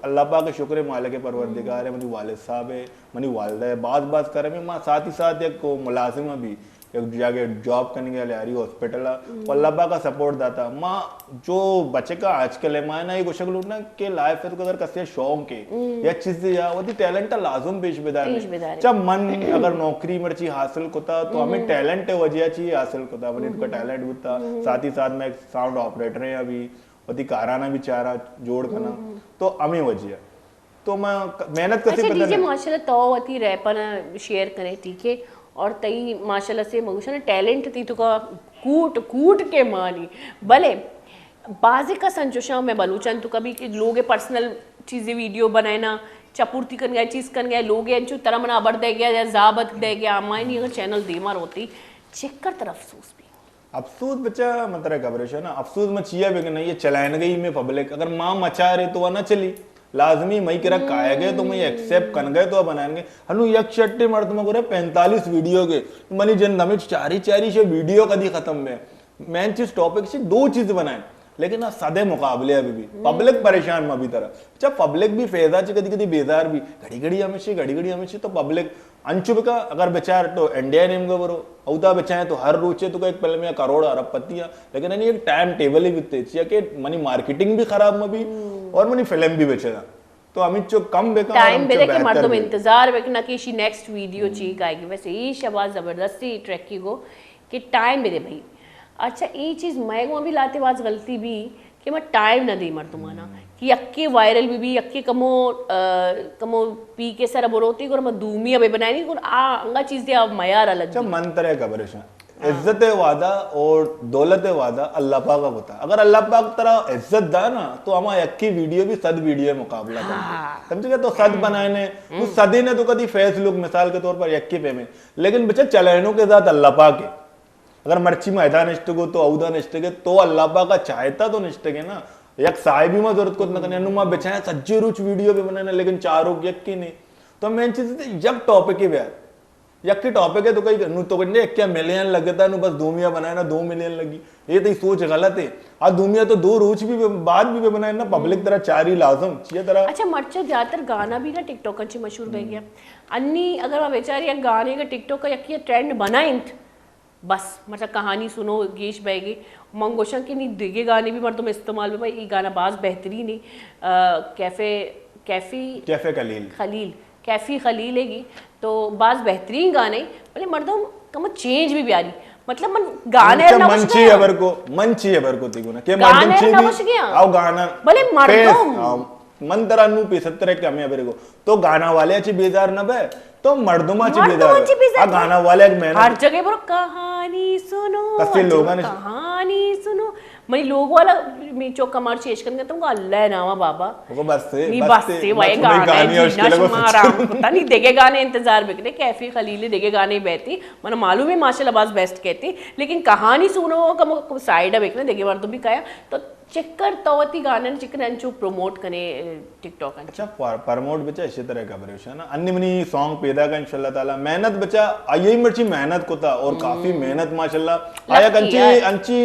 अल्लाह पाक के शुक्र मालिक परवरदिगार है मनी वालिद साहब है मनी वालिदा है बात करे में मां साथ ही साथ एक मुलाजिमा भी एक जाके जॉब करने के लिए आ रही हॉस्पिटल और अल्लाह पाक का सपोर्ट दाता मां जो बच्चे का आजकल है मां ना ये कुछ ना के लाइफ है तो अगर कसे शौक है या चीज या वो टैलेंट लाजुम पेश बेदार जब मन अगर नौकरी मर्ची हासिल होता तो हमें टैलेंट है वजह चाहिए हासिल होता मनी उनका टैलेंट होता साथ ही साथ में एक साउंड ऑपरेटर है अभी वती काराना भी चारा जोड़ करना तो हमें वजह तो मैं मेहनत कैसे अच्छा डीजे माशाल्लाह तो वती रैपर शेयर करे ठीक है और तई माशाल्लाह से मगुशा टैलेंट थी तो का कूट के मानी भले बाजे का संजोशा में बलूचन तो कभी कि लोग पर्सनल चीजें वीडियो बनाना चपूर्ति कर गया चीज कर गया लोग जो तरह मना अबर दे गया या जाबत दे गया मायनी अगर चैनल दीमार होती चेक कर तरफ अफसोस भी अफसोस बच्चा मतलब खबर है ना अफसोस में चिया भी नहीं ये चलाने गई में पब्लिक अगर माँ मचा रहे तो वह ना चली लाजमी मई करा काया गए तो मैं एक्सेप्ट कर गए तो बनाएंगे हनु एक शट्टे मर्द में करे 45 वीडियो के मनी जन हमें चारी से वीडियो कदी खत्म में मेन चीज टॉपिक से दो चीज बनाए लेकिन सादे मुकाबले अभी भी पब्लिक परेशान में अभी तरह जब पब्लिक भी फैजा चे कदी कदी बेजार भी घड़ी हमेशा तो पब्लिक अंशुब का अगर बेचार तो इंडिया नेम का बरो औता बेचाए तो हर रोचे तो एक पल में करोड़ अरबपतियां लेकिन यानी एक टाइम टेबल ही बिकते चाहिए कि मनी मार्केटिंग भी खराब में भी और मनी फिल्म भी बेचेगा तो अमित जो कम बेकार टाइम बेले के मर्दों इंतजार बेकना कि शी नेक्स्ट वीडियो चीक आएगी वैसे ये शबाज जबरदस्ती ट्रैक की गो कि टाइम बेले भाई अच्छा ये चीज मैं भी लाते बाज गलती भी कि मैं टाइम ना दी मर्दुमाना कि यक्के वायरल भी यक्के कमो पी के सर बरोती और मैं दूमी अबे बनाई और आ अंगा चीज दे अब मयार अलग अच्छा मन तरह का परेशान इज्जत वादा और दौलत वादा अल्लाह पाक का होता अगर अल्लाह पाक तरह इज्जत दा ना तो हमारा यक्की वीडियो भी सद वीडियो मुकाबला करते समझे तो सद बनाने तो सदी ने तो कभी फैस लोग मिसाल के तौर पर यक्की पे में लेकिन बच्चा चलैनों के साथ अल्लाह पाक है अगर मर्ची मैदान निष्ठगो तो औदा निष्ठगे तो अल्लाह पाक का चाहता तो निष्ठगे ना यक साहिबी में जरूरत को न करने अनुमा बेचाए सज्जे रुच वीडियो भी बनाने लेकिन चारों यक्की नहीं तो मेन चीज यक टॉपिक ही व्यार यक्की टॉपिक है तो कहीं नु तो कहीं क्या मिलियन लगता है बस 2 मिलियन बनाए ना 2 मिलियन लगी ये तो सोच गलत है आज दुनिया तो 2 रोज भी बाद भी बनाए ना पब्लिक तरह 4 ही लाजम चाहिए तरह अच्छा मर्चा ज्यादातर गाना भी ना टिकटॉक अच्छी मशहूर बह गया अन्नी अगर मैं बेचारी एक गाने का टिकटॉक का यक्की ट्रेंड बनाए बस मतलब कहानी सुनो गेश बहगे मंगोशा की नहीं दिगे गाने भी मर्दों में इस्तेमाल में भाई ये गाना बाज बेहतरीन है कैफी खलील हैगी तो बाज बेहतरीन गाने भले मर्दों कम चेंज भी प्यारी मतलब मन गाने ना मन चाहिए अबर को तिगुना के मर्दों चाहिए ना आओ गाना भले मर्दों मन तरा नू 75 कमी अबरे को तो गाना वाले अच्छी बेजार न बे तो मर्दुमाची मर्दुमाची बेजार आ गाना वाले एक मेहनत हर जगह बरो कहानी सुनो कसे लोगां ने कहानी सुनो मैं लोग वाला मी चो कमर चेश करने तुमको अल्लाह नामा बाबा वो बस से नी बस से वही गाना है जीना शुमारा पता नहीं देखे गाने इंतजार बिकने कैफी खलीली देखे गाने बहती मन मालूम है माशाल्लाह बाज बेस्ट कहती लेकिन कहानी सुनो कम साइड अब बिकने देखे बार तो भी कहा तो चक्कर तवती गाने चिकन अंचू प्रमोट कने टिकटॉक अच्छा प्रमोट बच्चा इसी तरह का बरे ना अन्य मनी सॉन्ग पैदा का इंशाल्लाह ताला मेहनत बच्चा यही मर्ची मेहनत को था और काफी मेहनत माशाल्लाह आया अंची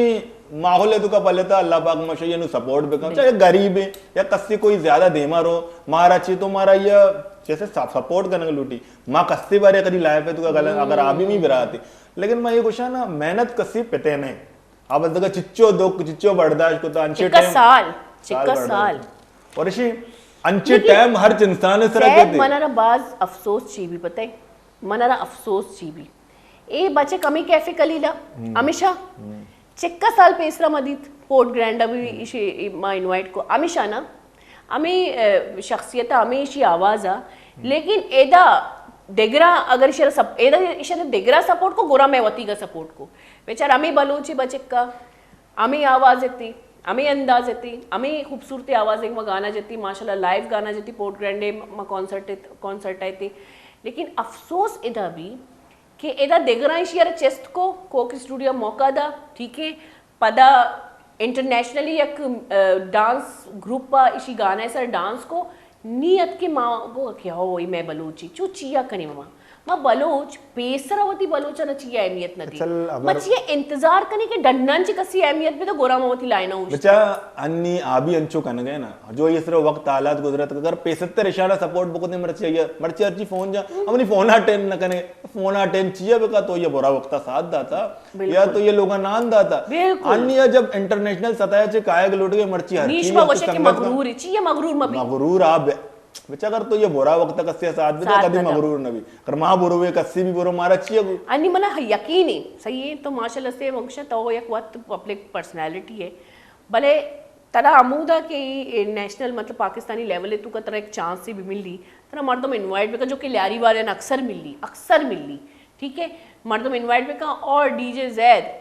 माहौल है तो का पहले था अल्लाह पाक माशा नु सपोर्ट बेकम चाहे गरीब है या कस्सी कोई ज्यादा देमार हो मारा ची तो मारा ये जैसे सपोर्ट करने लूटी माँ कस्सी बारे कभी लाइफ है तो अगर आप भी नहीं बिराती लेकिन मैं ये कुछ ना मेहनत कस्सी पिते नहीं आप देखो चिच्चो बर्दाश्त को तो अंचे साल और इसी अंचे टाइम हर इंसान इस तरह कहते मनारा बाज अफसोस ची भी पता है मनारा अफसोस ची भी ए बच्चे कमी कैफे कलीला हमेशा चिक्का साल पेसरा मदीत पोर्ट ग्रैंड अभी इशी माँ इनवाइट को हमेशा ना हमें शख्सियत हमें इशी आवाज़ आ लेकिन एदा देगरा अगर इशारा सब एदा इशारा देगरा सपोर्ट को गोरा में वती का सपोर्ट को बेचारा हमें बलोची बचिक्का हमें आवाज़ इतनी हमें अंदाज इतनी हमें खूबसूरती आवाज़ एक में गाना जती माशाल्लाह लाइव गाना जती पोर्ट ग्रैंडे में कॉन्सर्ट आई थी लेकिन अफसोस इदा भी कि एदा देगरा इशारा चेस्ट को कोक स्टूडियो मौका दा ठीक है पदा इंटरनेशनली एक डांस ग्रुप पा इसी गाना है सर डांस को नियत के माँ वो क्या हो वही मैं बलोची चू चिया कने माँ माँ बलोच पेसरावती बलोचा न चिया अहमियत नदी मचिया इंतजार करने के डंडन ची कसी अहमियत पे तो गोरामावती लाइना हूँ बच्चा अन्नी आबी अंचो कन गए ना जो ये सिर्फ वक्त हालात गुजरत अगर 75 इशारा सपोर्ट बहुत नहीं मर्ची अर्ची फोन जा अपनी फोन अटेंड न कने फोन अटेंड चिया बेका तो ये बुरा वक्त साथ दाता या तो ये लोगा नान दाता अन्य जब इंटरनेशनल सतह से कायग लुट गए मर्ची हर नीश वशे के मगरूर चिया मगरूर आप बच्चा कर तो ये बुरा वक्त कस्से साथ भी तो कभी मगरूर नबी कर मां बुरो वे कस्सी भी बुरो मारा चाहिए अन्नी मला यकीन है सही है तो माशाल्लाह से वंश तो एक वक्त पब्लिक पर्सनालिटी है भले तरा अमूदा के नेशनल मतलब पाकिस्तानी लेवल है तू का तरह एक चांस से भी मिल ली तरा मर्दम इनवाइट पे जो कि लारी वाले ने अक्सर मिल ली ठीक है मर्दम इनवाइट पे का और डीजे जैद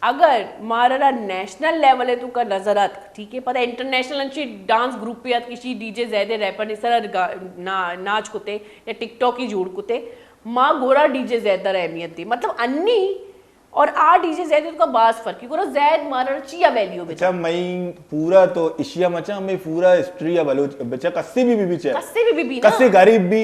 अगर मारा नेशनल लेवल है तो का नजरत ठीक है पता इंटरनेशनल अच्छी डांस ग्रुप पे किसी डीजे ज़्यादा रैपर इस तरह नाच कुते या टिकटॉक ही जोड़ कुते माँ गोरा डीजे ज़्यादा अहमियत दी मतलब अन्नी और आ डीजे ज़्यादा तो का बास फर्क है गोरा ज़ैद मारा चिया वैल्यू बच्चा मैं पूरा तो एशिया मचा मैं पूरा हिस्ट्री या बलोच बच्चा कस्से भी कस्से गरीब भी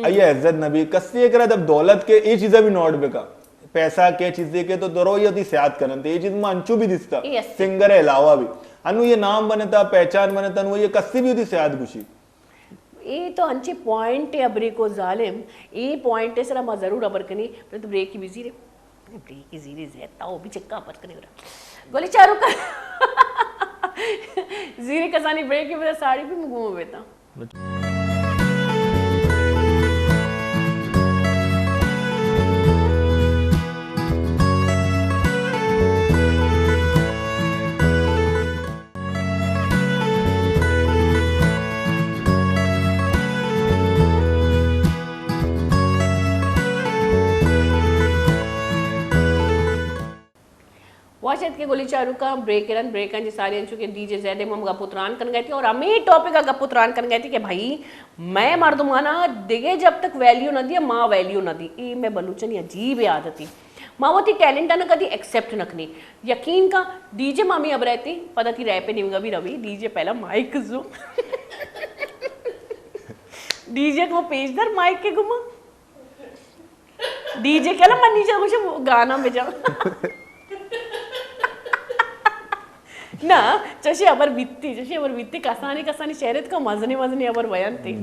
आइए इज्जत नबी कस्से करा जब दौलत के ये चीज़ें भी नोट बेका पैसा के चीजें के तो दरो ये सियात करते ये चीज में अंचू भी दिसता सिंगर है अलावा भी अनु ये नाम बनता पहचान बनता अनु ये कस्सी भी होती सियात खुशी ये तो अंचे पॉइंट है अबरे को जालिम ये पॉइंट है सर हम जरूर अबर कनी तो ब्रेक की बिजी रे ब्रेक की जीरे ज़ेता वो भी चक्का अबर कनी गोली चारू का जीरे कसानी ब्रेक की वजह साड़ी भी मुगुम बेटा वाशद के गोली चारू का ब्रेक जी सारे अंशु के डीजे ज़्यादा हम गपुत्रान कर गए थे और हमें टॉपिक का गपुत्रान कर गए थे कि भाई मैं मर्दमाना दिगे जब तक वैल्यू न दिया माँ वैल्यू न दी ये मैं बलूचनी अजीब आदत थी माँ वो थी टैलेंट ना कभी एक्सेप्ट नखनी यकीन का डीजे मामी अब रहती पता थी रैपे निमगा भी रवि डीजे पहला माइक जो डीजे को पेजदार माइक के घुमा डीजे क्या मन नीचे कुछ गाना में जा ना चशी अबर बित्ती कसानी शहरत का मजनी अबर बयान थी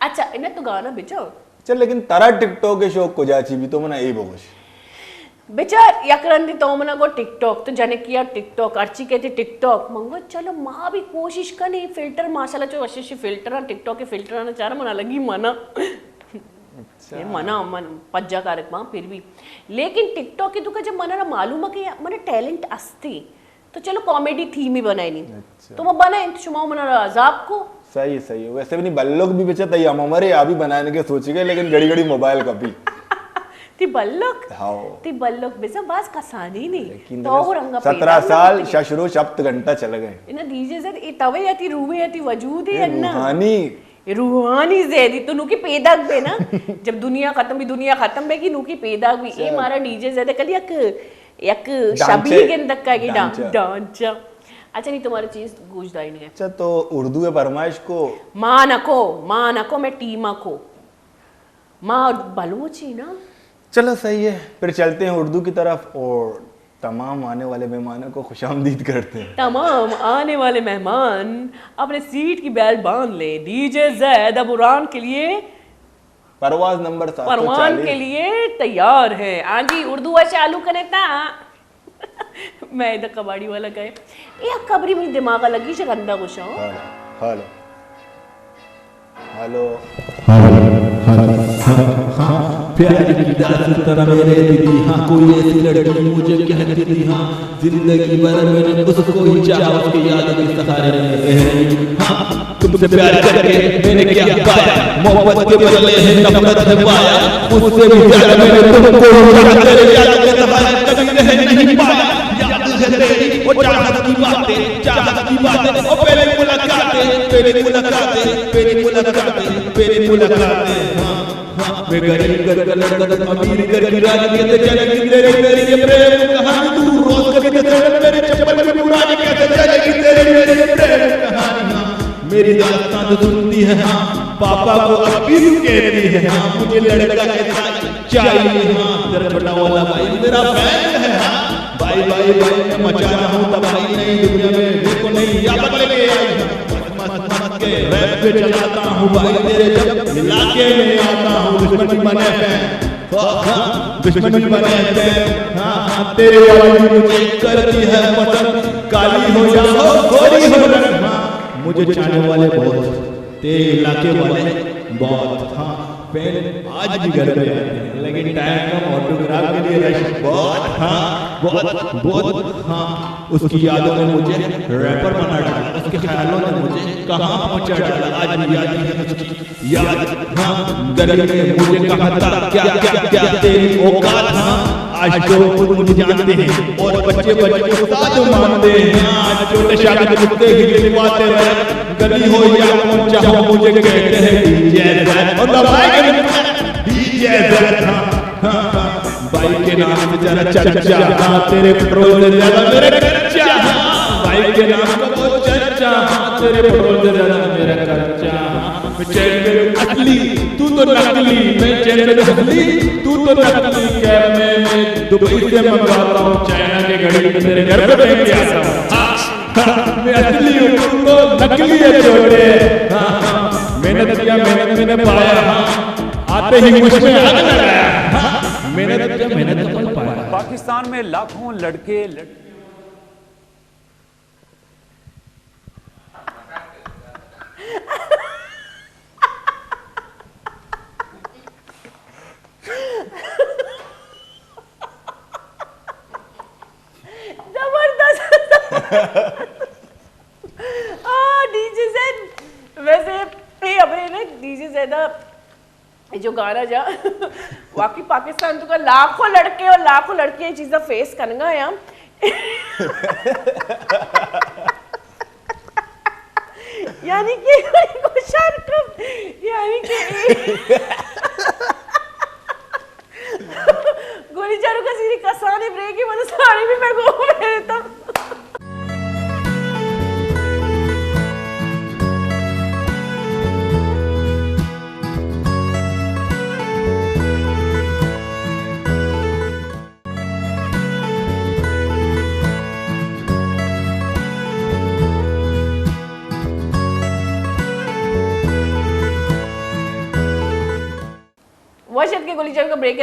अच्छा इन्हें तो गाना बेचो चल लेकिन तारा टिकटॉक के शौक को जाची भी तो मना यही बोगश बेचार यकरंदी तो मना को टिकटॉक तो जाने किया टिकटॉक अर्ची कहती टिकटॉक मंगो चलो माँ भी कोशिश करनी फिल्टर माशाल्लाह जो अच्छे फिल्टर टिकटॉक के फिल्टर आना चाह रहा मना लगी मना मना मन पज्जा कारक माँ फिर भी लेकिन टिकटॉक की तो जब मना मालूम है कि मना टैलेंट अस्ती तो चलो कॉमेडी थीम ही बनाई नहीं तो वो बनाए शुमा मना अजाब को सही सही है वैसे भी नहीं बल्लोक भी बेचा तैयार हम हमारे यहाँ भी बनाने के सोच गए लेकिन घड़ी घड़ी मोबाइल कभी ती बल्लोक हाँ ती बल्लोक बेसा बास कसानी नहीं लेकिन तो रंगा 17 साल शशुरो शब्द घंटा चल गए इना डीजे सर ये तवे याती रूहे याती वजूद है अन्ना रूहानी रूहानी ज़ेदी तो नुकी पैदाक बे ना जब दुनिया खत्म बे की नुकी पैदाक भी ये मारा डीजे ज़ेदा कल एक शबी के अंदर का की डांचा अच्छा नहीं तुम्हारी चीज गूंजदाई नहीं है अच्छा तो उर्दू है फरमाइश को माँ नको मैं टीमा को माँ बलोची ना चलो सही है फिर चलते हैं उर्दू की तरफ और तमाम आने वाले मेहमानों को खुशामदीद करते हैं तमाम आने वाले मेहमान अपने सीट की बेल्ट बांध ले डीजे ज़ैद अब उड़ान के लिए परवाज नंबर परवान के लिए तैयार है हाँ जी उर्दू वा चालू करे था मैं इधर कबाड़ी वाला गए ये कबरी में दिमाग लगी शगंदा गुस्सा हो हेलो हेलो प्यारी दास तरह मेरे दीदी हाँ कोई ऐसी लड़की मुझे कहती थी हाँ जिंदगी भर मैंने उसको ही चाहा उसकी याद के सहारे रहे हाँ तुमसे प्यार करके मैंने क्या पाया मोहब्बत के बदले है नफरत है पाया उससे भी ज्यादा मैंने तुमको तेरे याद के सहारे कभी रह नहीं पाया याद है तेरी वो चाहत की बातें ओ पहली मुलाकातें मैं गरीब कर अमीर कर रानी के चलेगी तेरे मेरी ये प्रेम कहानी तू रोज कभी मेरे चप्पल में पुरानी कैसे चलेगी तेरे मेरी प्रेम कहानी मेरी दास्तान तो सुनती है हाँ पापा को अभी कहती है हाँ मुझे लड़का ऐसा चाहिए हाँ तेरा छोटा वाला भाई मेरा फैन है हाँ भाई मैं मचा रहा हूँ तबाही नहीं दुनिया में देखो नहीं याद लेके आई मत के रैप पे चलाता हूँ भाई तेरे जब इलाके में आता हूँ दुश्मन बने दुश्मन बने हाँ तेरे वाली मुझे करती है पसंद काली हो या गोरी हो मुझे चाहने वाले बहुत तेरे इलाके वाले बहुत हाँ पेन आज भी घर पे आते हैं लेकिन टाइम कम ऑटोग्राफ के लिए रश बहुत हाँ उसकी यादों ने मुझे रैपर बना डाला उसके ख्यालों ने मुझे कहाँ पहुंचा डाला आज भी याद है उसकी याद हाँ गली में मुझे कहा था क्या तेरी औकात हाँ आज तो मुझे जानते हैं और बच्चे साथ मानते हैं आज छोटे शादी कुत्ते ही दिलवाते रहे गली हो या कौन चाहो मुझे कहते हैं डीजे ज़ैद और दबाए डीजे ज़ैद भाई के नाम पे जरा चर्चा हाँ तेरे पेट्रोल से ज्यादा मेरे खर्चा भाई के नाम का बहुत चर्चा हाँ तेरे पेट्रोल से ज्यादा मेरा खर्चा मैं चैन में असली तू तो नकली मैं चैन में असली तू तो नकली क्या मैं दुबई से मंगवाता हूँ चाइना के घड़ी में तेरे घर पे लेके आता हूँ मैं असली हूँ तू तो नकली है छोटे मेहनत किया मैंने पाया आते ही मुझ में आग लगाया मेहनत तो पाया पाकिस्तान में लाखों लड़के डीजे ज़ैद वैसे ये अपने ना डीजे ज़ैद जो गाना जा वाकई पाकिस्तान तो लाखों लड़के और लाखों लड़कियां चीज़ा फेस करना है यानी कि यानी कि गोली चारों का सीधी कसाने ब्रेक ही मतलब साड़ी भी मैं घूम रहे था वर्षद के गोली चारों का ब्रेक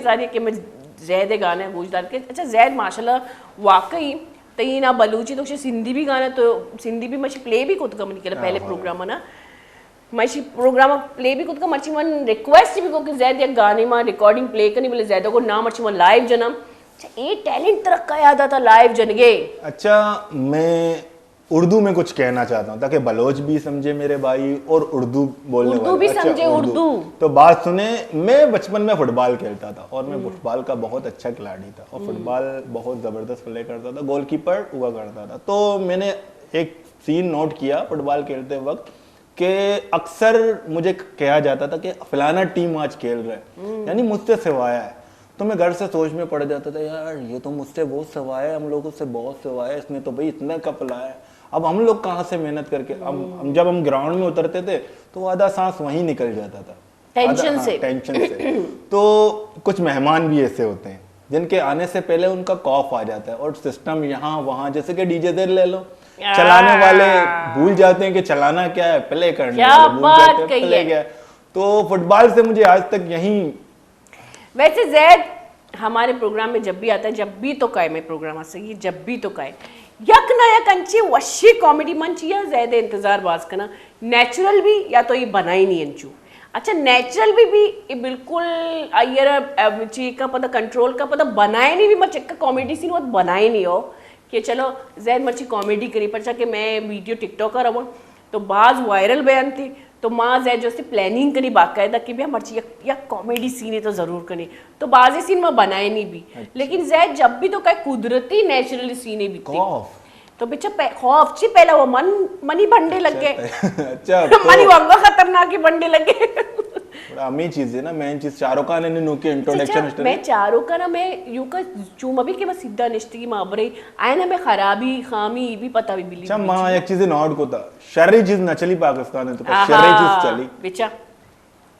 सारी कि मैं ज़ैद गाना है गूंजदार के अच्छा ज़ैद माशाल्लाह वाकई तई ना बलूची तो सिंधी भी गाना तो सिंधी भी मशी प्ले भी खुद का मन केला पहले प्रोग्राम ना मशी प्रोग्राम प्ले भी खुद का मर्ची मन रिक्वेस्ट भी को कि ज़ैद या गाने में रिकॉर्डिंग प्ले करनी बोले ज़ैद को ना मर्ची मन लाइव जना अच्छा ये टैलेंट तरक्का याद आता लाइव जनगे। अच्छा मैं उर्दू में कुछ कहना चाहता हूँ ताकि बलोच भी समझे मेरे भाई और उर्दू बोलने उर्दू वाले भी समझे, उर्दू। तो बात सुने, मैं बचपन में फुटबॉल खेलता था और मैं फुटबॉल का बहुत अच्छा खिलाड़ी था और फुटबॉल बहुत ज़बरदस्त प्ले करता था, गोलकीपर हुआ करता था। तो मैंने एक सीन नोट किया फुटबॉल खेलते वक्त कि अक्सर मुझे कहा जाता था कि फलाना टीम आज खेल रहा है, यानी मुझसे सिवाया है। तो मैं घर से सोच में पड़ जाता था, यार ये तो मुझसे बहुत सिवाया है, हम लोगों से बहुत सिवाया है, इसने तो भाई इतना कप लाया है। अब हम लोग कहाँ से मेहनत करके, हम जब हम ग्राउंड में उतरते थे तो आधा सांस वहीं निकल जाता था टेंशन से। टेंशन से। तो कुछ मेहमान भी ऐसे होते हैं जिनके आने से पहले उनका कॉफ आ जाता है और सिस्टम यहाँ वहाँ, जैसे कि डीजे देर ले लो, चलाने वाले भूल जाते हैं कि चलाना क्या है, प्ले करने वाले भूल जाते हैं प्ले क्या है। तो फुटबॉल से मुझे आज तक यही। वैसे जैद हमारे प्रोग्राम में जब भी आता है, जब भी तो कहे मैं प्रोग्राम आ सकी, जब भी तो कहे यक ना यक अंची वशी कॉमेडी मंच या ज्यादा इंतजार बाज करना नेचुरल भी या तो ये बना ही नहीं अंचू। अच्छा नेचुरल भी ये बिल्कुल अयर ची का पता कंट्रोल का पता बनाए नहीं भी मच का कॉमेडी सीन बहुत बनाए नहीं हो कि चलो जैद मर्ची कॉमेडी करी पर कि मैं वीडियो टिकटॉकर रहूँ तो बाज वायरल बयान थी तो माँ जैद जो से प्लानिंग करी बाकायदा कि भैया मर्ची या कॉमेडी सीन है तो ज़रूर करी, तो बाजी सीन में बनाए नहीं भी। लेकिन जैद जब भी तो कहे कुदरती नेचुरली सीने भी थी तो बेचा खौफ ची पहला वो मनी बंडे लग गए। अच्छा मनी वंगा खतरनाक ही बंडे लगे। अमी चीज है ना, मेन चीज चारों का ने नुके इंट्रोडक्शन मैं चारों का ना मैं यू का चूमा भी के बस सीधा निश्चित माबरे आए ना मैं खराबी खामी भी पता भी बिली। अच्छा मां एक चीज नॉट को था शर्री चीज न चली पाकिस्तान में तो शर्री चीज चली बेचा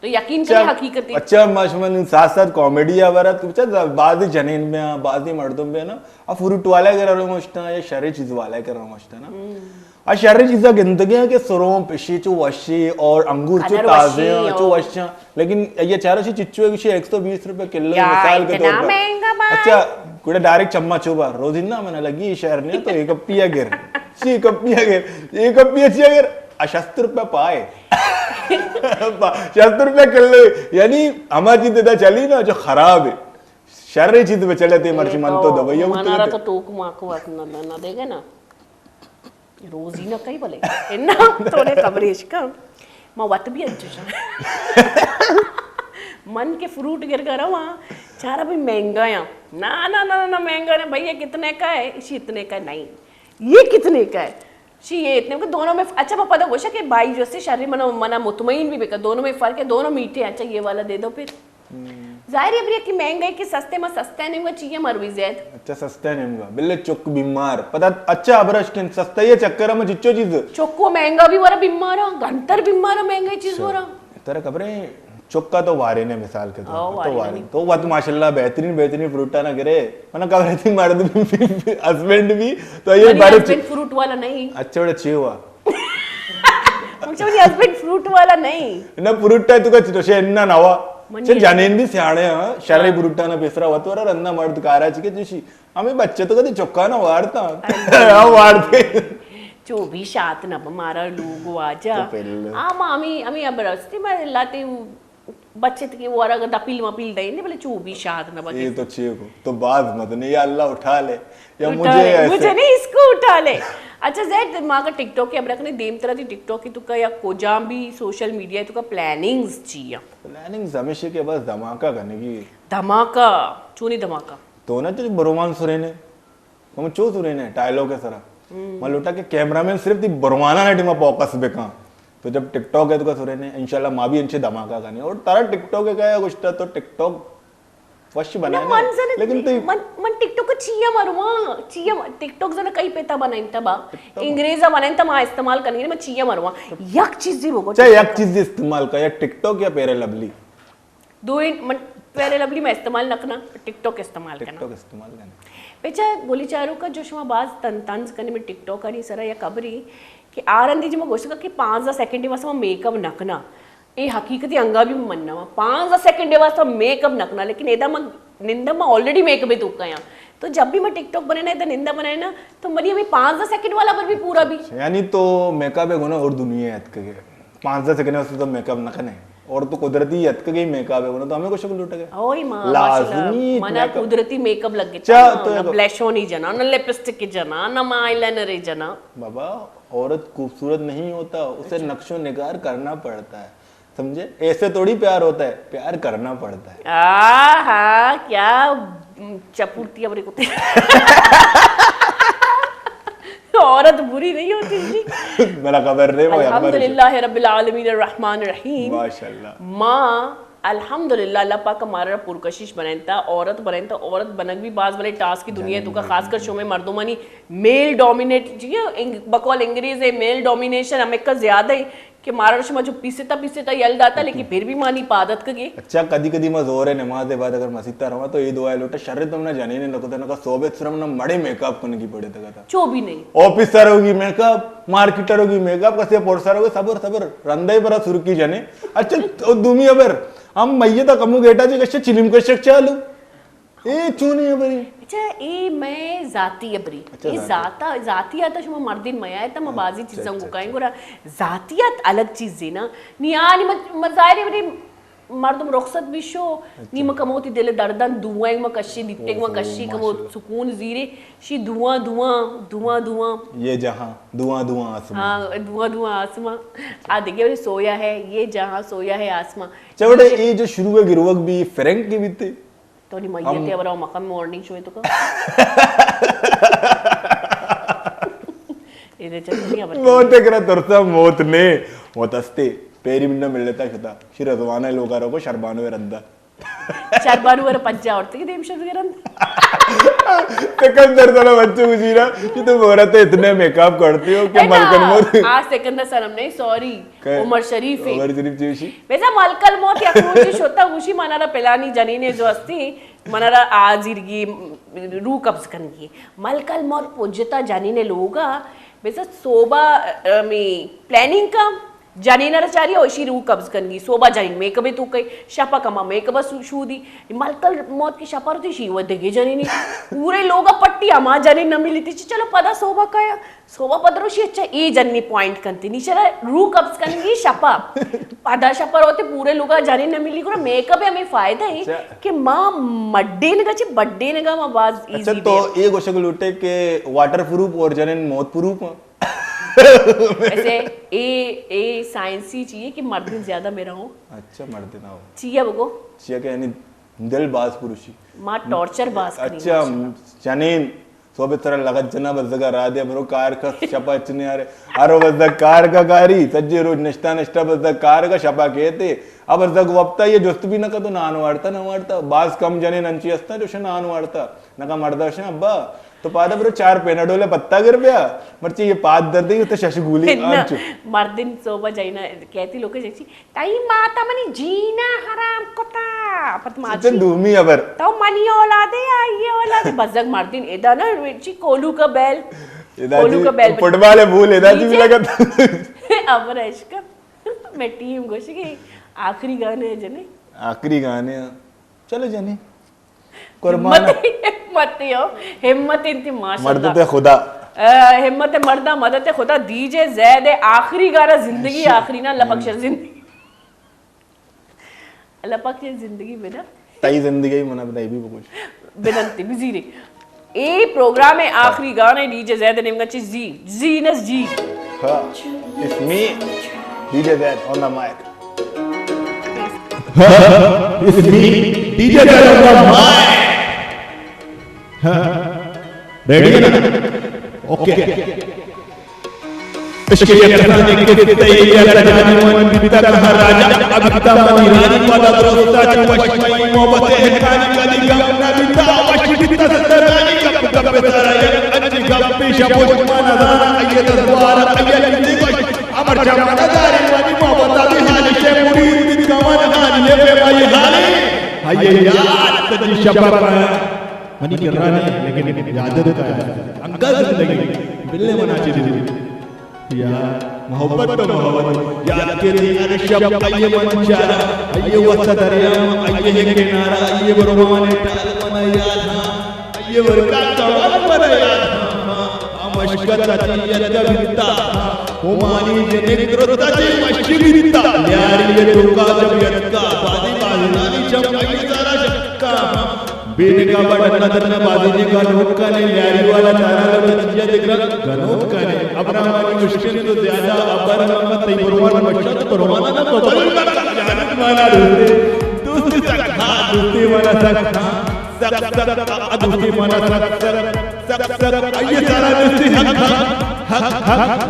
तो यकीन करिए हकीकत है। अच्छा मशमन साथ साथ कॉमेडी आवारा तो अच्छा बाजी जनीन में बाजी मर्दों में ना अब फ्रूट वाला कर रहा हूं मस्ता या शर्री चीज वाला कर रहा हूं मस्ता ना आ शर्री चीज़ा गिनतगियां के सरों पिशी चो वशी और अंगूर चो ताजे चो वशा, लेकिन ये चारों ची चिच्चू एक 120 रुपए किलो मिसाल के तौर पर। अच्छा कुड़े डायरेक्ट चम्मच चोबा रोजिंदा मैंने लगी शहर ने तो एक कपिया गिर ची कपिया गिर एक कपिया ची अगर 70 रुपए पाए 70 रुपए किलो, यानी हमारी चीज इतना चली ना जो खराब है शर्री चीज में चले थे मर्ची मन तो दवाइयां मनारा तो टोक माको ना देगा ना रोजी ना कई बोले इन्ना थोड़े कवरेज का मां वत भी अच्छा मन के फ्रूट गिर कर वहाँ चारा भाई महंगा या ना महंगा ना भैया कितने का है, इसी इतने का नहीं ये कितने का है, शी ये इतने का दोनों में। अच्छा मैं पता गोशा के भाई जो से शरीर मना मुतमईन भी बेका दोनों में फर्क है, दोनों मीठे। अच्छा ये वाला दे दो फिर जाहिर है कि महंगाई के सस्ते में सस्ता नहीं हुआ चाहिए मरवी जैद। अच्छा सस्ता नहीं हुआ बिल्ले चुक बीमार पता अच्छा अबरश के सस्ता ये चक्कर में जिच्चो चीज चुक्को महंगा भी वाला बीमार है घंटर बीमार है महंगाई चीज हो रहा तेरे खबर है चुक्का तो वारे ने मिसाल के तौर तो वारे तो वत माशाल्लाह बेहतरीन फ्रूटा ना करे वरना खबर थी मर्द भी हस्बैंड भी तो ये बारे फ्रूट वाला नहीं। अच्छा बड़ा अच्छी हुआ मुझे हस्बैंड फ्रूट वाला नहीं ना फ्रूटा तुका चिटोशे इन्ना नावा चल जानेन भी सियाणे हां शर्री फ्रूटा ना बेसरा वत वरा रंदा मर्द कारा चिके जिशी हमें बच्चे तो कदी चुक्का ना वारता हां वारते जो भी शात ना मारा लोग आजा आ मामी अमी अब रस्ते में लाते बच्चे के वो अगर दपील मपील दे ने बोले चो भी शात ना बच्चे ये तो चाहिए को तो बात मत नहीं या अल्लाह उठा ले या मुझे नहीं इसको उठा ले। अच्छा जैद मां का टिकटॉक के अब रखने देम तरह की टिकटॉक की तुका या कोजाम भी सोशल मीडिया तुका प्लानिंग्स चाहिए प्लानिंग्स हमेशा के बस धमाका करने की धमाका चूनी धमाका तो ना तो बरमान सुरेने हम चो सुरेने डायलॉग के सरा मैं लुटा के कैमरामैन सिर्फ दी बरमाना ना टीमा फोकस बेका तो जब टिकटॉक है तो का सुरेने इंशाल्लाह मां भी अच्छे धमाका करने और तारा टिकटॉक है क्या कुछ तो टिकटॉक वश बनाए लेकिन तो मन टिकटॉक को चिया मरवा चिया टिकटॉक जने कई पेता बनाइन तबा अंग्रेजा बनाइन त मां इस्तेमाल करनी मैं चिया मरवा एक चीज जी बोको चाहे एक चीज इस्तेमाल का या टिकटॉक या पेरे लवली दो पेरे लवली में इस्तेमाल नकना टिकटॉक इस्तेमाल करना टिकटॉक इस्तेमाल करना बेचा गोली चारों का जो शुमा बाज तंज करने में टिकटॉक करी सरा या कबरी कि आरंदी जी में गोश्त कि 5 सेकंड वास्ते मेकअप नकना ये हकीकती अंगा भी मनना 5 सेकंड वास्ते मेकअप नकना, लेकिन एदा मन निंदा में ऑलरेडी मेकअप तो का तो जब भी मैं टिकटॉक बनाए ना निंदा बनाए ना तो मरी अभी 5 सेकंड वाला पर भी पूरा भी यानी तो मेकअप है गुना और दुनिया है के 5 सेकंड वास्ते तो मेकअप नकने और तो कुदरती हद के मेकअप है वो तो हमें कुछ लूट गए ओय मां लाजमी मना कुदरती मेकअप लग चा गया तो ना ब्लश नहीं जना ना लिपस्टिक जना ना आईलाइनर जना बाबा औरत खूबसूरत नहीं होता उसे नक्शो निगार करना पड़ता है समझे ऐसे थोड़ी प्यार होता है प्यार करना पड़ता है हाँ क्या चपुर्ती अपने कुत्ते औरत बुरी नहीं होती जी मेरा खबर नहीं वो अल्हम्दुलिल्लाह रब्बिल आलमीन अर्रहमान अर्रहीम माशाल्लाह माँ अल्हम्दुलिल्लाह अल्लाह पाक हमारा पुरकशिश बनाता औरत बनक भी बाज वाले टास्क की दुनिया तो का खासकर शो में मर्दों मानी मेल डोमिनेट जी बकौल अंग्रेज है मेल डोमिनेशन हमें का ज्यादा है कि महाराष्ट्र में जो पीसेता यल आता लेकिन फिर भी मानी पादत के अच्छा कदी कदी मैं जोर है नमाज के बाद अगर मसीता रहा तो ये दुआ लोटा शर्रे तुमने जाने नहीं लगता ना सोबत श्रम ना मड़े मेकअप करने की पड़े था चो भी नहीं ऑफिसर होगी मेकअप मार्केटर होगी मेकअप कसे पोरसर होगी सबर रंदाई बरा सुरकी जाने अच्छा दुमी अबर हम मैये तो कमु गेटा जी कशे चिलिम कशे चालू ए चूनी है बरी अच्छा ए मैं जाती अबरी ए जातियात शुमा मर्दिन मया त बाजी चीजां गुकाएं गोरा जातियात अलग चीज है ना नियानी मजायरे बरी मर्दम रुखसत भी शो नी म कमोती दिल दर्दन दुआएं म कशी दित्ते म कशी कमो सुकून जीरे शी धुआं ये जहां धुआं आसमां हाँ धुआं आसमां आ देखिए सोया है ये जहां सोया है आसमां चवड़े ये जो शुरू में गिरवक भी फ्रैंक के बीते तो नहीं मैयते अब मकाम मॉर्निंग शो है तो का इधर चल नहीं अब मौत करा तरसा मौत ने मौत हस्ते पेरी मिन्ना मिल लेता खता श्री रजवाना लोगारो को शरबानो रंदा शरबानो वर पंजा औरते के देम शब्द करन सिकंदर चलो बच्चों को जीरा कि तुम औरतें इतने मेकअप करती हो कि मलकल मौत आज सिकंदर सनम नहीं सॉरी उमर शरीफ है उमर शरीफ जीशी वैसा मलकल मौत या कोशिश होता उसी मनारा पेलानी जनीने जो हस्ती मनारा आजिरगी रू कब्ज करनी मलकल मौत पूजता जनीने लोगा वैसा सोबा में प्लानिंग का जानीना रचारी ओशी रू कब्ज करनी सोबा जानी मेकअप तू कई शपा कमा मेकअप शूदी मलकल मौत की शपा रती शी वो देखे जानी नहीं पूरे लोग पट्टी अमा जानी न मिली थी चलो पदा सोबा का सोबा पदरोशी अच्छा ये जन्नी पॉइंट करती नहीं चला रू कब्ज करनी शपा पदा शपा होते पूरे लोग जानी न मिली को मेकअप हमें फायदा है कि माँ मड्डे ने चे बड्डे ने माँ बाज अच्छा तो ये गोशक लूटे के वाटर प्रूफ और जनेन मौत प्रूफ ऐसे ए साइंसी चाहिए कि मर्द ज्यादा मेरा हो अच्छा मर्द ना हो चाहिए बगो चाहिए कि यानी दिल बाज पुरुषी मां टॉर्चर बाज अच्छा जनीन सोबे तरह लगत जना बजगा रादे मरो कार का छपा इतने यार अरे बजगा कार का कारी सज्जे रोज नष्टा बजगा कार का छपा कहते अब बजगा वक्ता ये जोस्त भी ना का तो नान वाड़ता बाज कम जने नंची हस्ता जो शे नान वाड़ता नका मर्दा शे अब्बा तो पादा बरो 4 पेनाडोले पत्ता गिर गया मर्ची ये पाद दर्द ही तो शशगुली आंचू मर्दिन सोबा जाइना कहती लोग जैसी ताई माता मनी जीना हराम कोता पतमाची अच्छा धूमी अबर तो मनी औलादे आई औलादे बजग मर्दिन एदा ना वेची कोलू का बैल फुटबॉल है भूल एदा जी लगा अब इश्क मैं टीम गोशी के आखिरी गाने है जने आखिरी गाने चलो जने कुर्बान हिम्मत इंती माशाल्लाह मर्द ते खुदा हिम्मत मर्दा मदद खुदा दीजे जैद आखिरी गाना जिंदगी आखिरी ना लपक जिंदगी लपक जिंदगी में ना तई जिंदगी मना बताई भी कुछ बिनती बिजीरे ए प्रोग्राम है आखिरी गाना डीजे जैद ने मगा जी जीनस जी हां it's me DJ Zaid on the mic It's me, DJ Zed on the mic. Ready? Okay. इसके यत्न के तैयार जाने मन बिता कहा राजा अबिता मोहिरानी वाला दोस्ता चवशमई मोहब्बत है कानी कदी गम ना बिता वश बिता सदरानी गप गप तारा अज गप पेश बोझ माना दाना अय्यद द्वार अय्यद दिवश अमर जमाना दारी वाली मोहब्बत दी हाल शे मुरीद कमन हाल ये पे भाई हाल अये यार तजी शबर मनी कर रहा है लेकिन याद देता है अंकल जिंदगी बिल्ले मना चाहिए यार मोहब्बत तो मोहब्बत याद के तेरे शब्द आइए मंचारा आइए वसा दरिया आइए किनारा आइए बरमाने टाल मना याद आइए बरका कमाल मना याद हम मशकताची यद्गविता उमानी जनेक्रोताची मशिविता ल्यारी यदुका जयत्का बादी बाजनानी चमई सारा शक्का बेनका बडनदन बादीने का नोकने ल्यारी वाला तारा लबतिया दिग्रग गनोकने अब्राहमानी मुश्किल तो ज्यादा अबर मत परवान मशत परवाना न तो जानत माना दोस्ती सखा दोस्ती वाला सखा सक दोस्ती माना सक ये सारा दोस्ती हक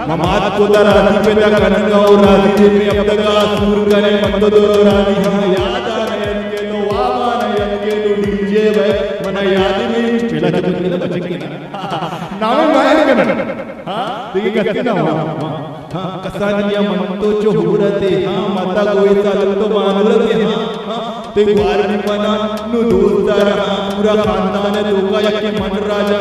ममात को दराती पे दा कनगा और राती में अब तक सूर करे मत दो रानी याद आ रहे के नो वामा नयन के नो डीजे भाई मना याद में पेला चुके बचेंगे नाम माया करना हां देखिए कैसे ना हुआ हां कसानिया मन तो जो हुरते हां माता कोई साल तो मानरते हां ते ग्वार मना नु दूरदार पूरा खानदान लोगा यके मन राजा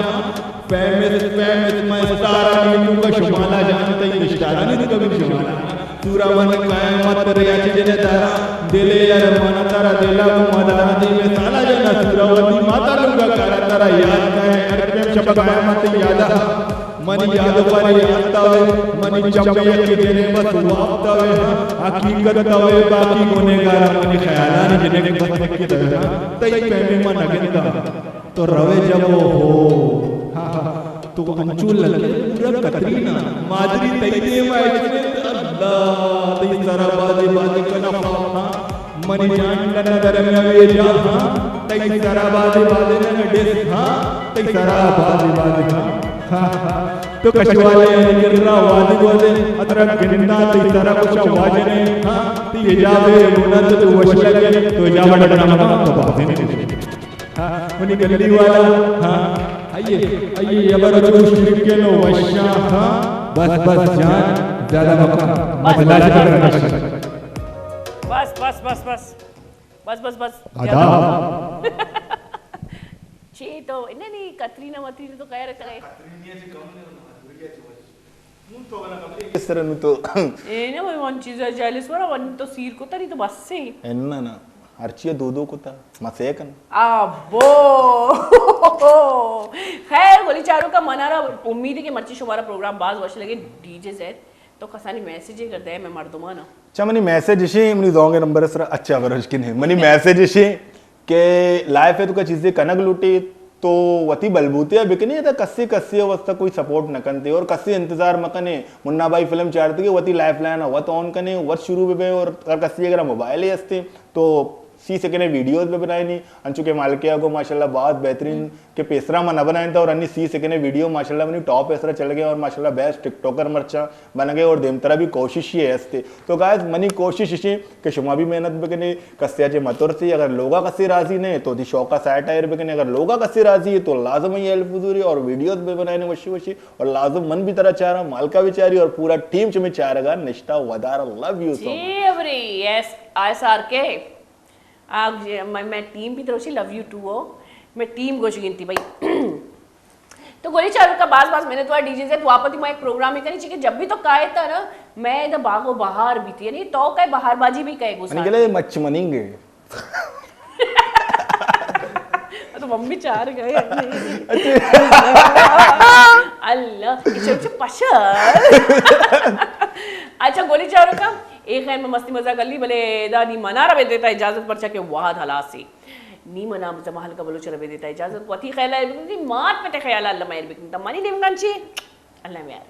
फेमस मैं सारा नीलू का शुमाला जानते ही इशारा नहीं कभी शुमाला पूरा मन कायमत रे जने तारा दिले यार मन तारा दिला को मदारा दी में साला जना सुरवती माता लुगा करा तारा याद है अरबे शब्द कायमत याद मन याद पर यादतावे मन चमये के देने बस वापतावे हकीकत तवे बाकी गुनेगार मन ख्यालान जने बस के दरा तई पे मन अगंदा तो रवे जब हो तो अंचुल लगे पूरा कतरीना मादरी तई दे वाइने अल्लाह तई सारा बाजी बाजी कना फाना मनी जान लना दरमिया वे जा तई सारा बाजी बाजी न डेस हां तई सारा बाजी बाजी तो कछवाले गिररा वादी वादे अतरा गिरना तई सारा कुछ वाजने हां ती जावे मुनत तो वश लगे तो जावा डना तो बातें नहीं हां उनी गली वाला हां आइए अबर जो शिरक के नो वशा हां बस जान ज्यादा मौका मत करना बस आदाब चे तो नहीं कतरीना मतरीना तो कह रहे इस तरह नु तो ना वो वन चीज है जेलिस वाला वन तो सीर को तरी तो बस से एन्ना ना अर्चिया दो को था मसेकन अबो खैर गोली चारों का मनारा उम्मीद है कि मर्ची शुमारा प्रोग्राम बाज वर्ष लगे डीजे से तो कसानी मैसेज करते हैं मैं मर्दुमा ना अच्छा मनी मैसेज इशी मनी दोंगे नंबर सर अच्छा बरज की नहीं मनी मैसेज इशी के लाइफ है तो का चीजें कनक लूटी तो वती बलबूतिया बिकनी था कस्सी कस्सी अवस्था कोई सपोर्ट न करते और कस्सी इंतजार मकने मुन्ना भाई फिल्म चाहती कि वती लाइफ लाइन वत ऑन कने वत शुरू में और कस्सी अगर मोबाइल ही हंसते तो सी सेकंड वीडियोस में बनाए नहीं अंचु के मालकिया को माशाल्लाह बहुत बेहतरीन के पेसरा में न बनाए था और अन्य सी सेकंड वीडियो माशाल्लाह मनी टॉप पेसरा चल गए और माशाल्लाह बेस्ट टिकटॉकर मर्चा बन गए और देमतरा भी कोशिश ही है हंसते तो गाइस मनी कोशिश इसी कि शुमा भी मेहनत बकने कस्या जे मतोर से अगर लोगा कस्सी राजी ने तो दी शौका सैटायर बकने अगर लोगा कस्सी राजी है तो लाजम ही हेल्प फुजूरी और वीडियोस भी बनाने वशी वशी और लाजम मन भी तरह चाह रहा मालका भी चाह रही और पूरा टीम चुमे चाह रहा निष्ठा वदार love you so much yes ISR के आज मैं टीम भी तरह से लव यू टू हो मैं टीम को गिनती भाई तो गोली चालू का बास मैंने तो डीजे से वापस मैं एक प्रोग्राम ही करनी चाहिए जब भी तो काहे था ना मैं इधर बागो बाहर भी थी नहीं तो कहे बाहर बाजी भी कहे गुस्सा निकले मच मनींगे तो मम्मी चार गए अल्लाह इसे पशर अच्छा गोली चालू का एक है मैं मस्ती मजा कर ली भले दादी मना रहे देता इजाजत पर के वाहद हालात से नी मना जमाल का बलोच रहे देता इजाजत को अति ख्याल है मात पे ख्याल अल्लाह मेहर बिकन तमानी देवगांची अल्लाह मेहर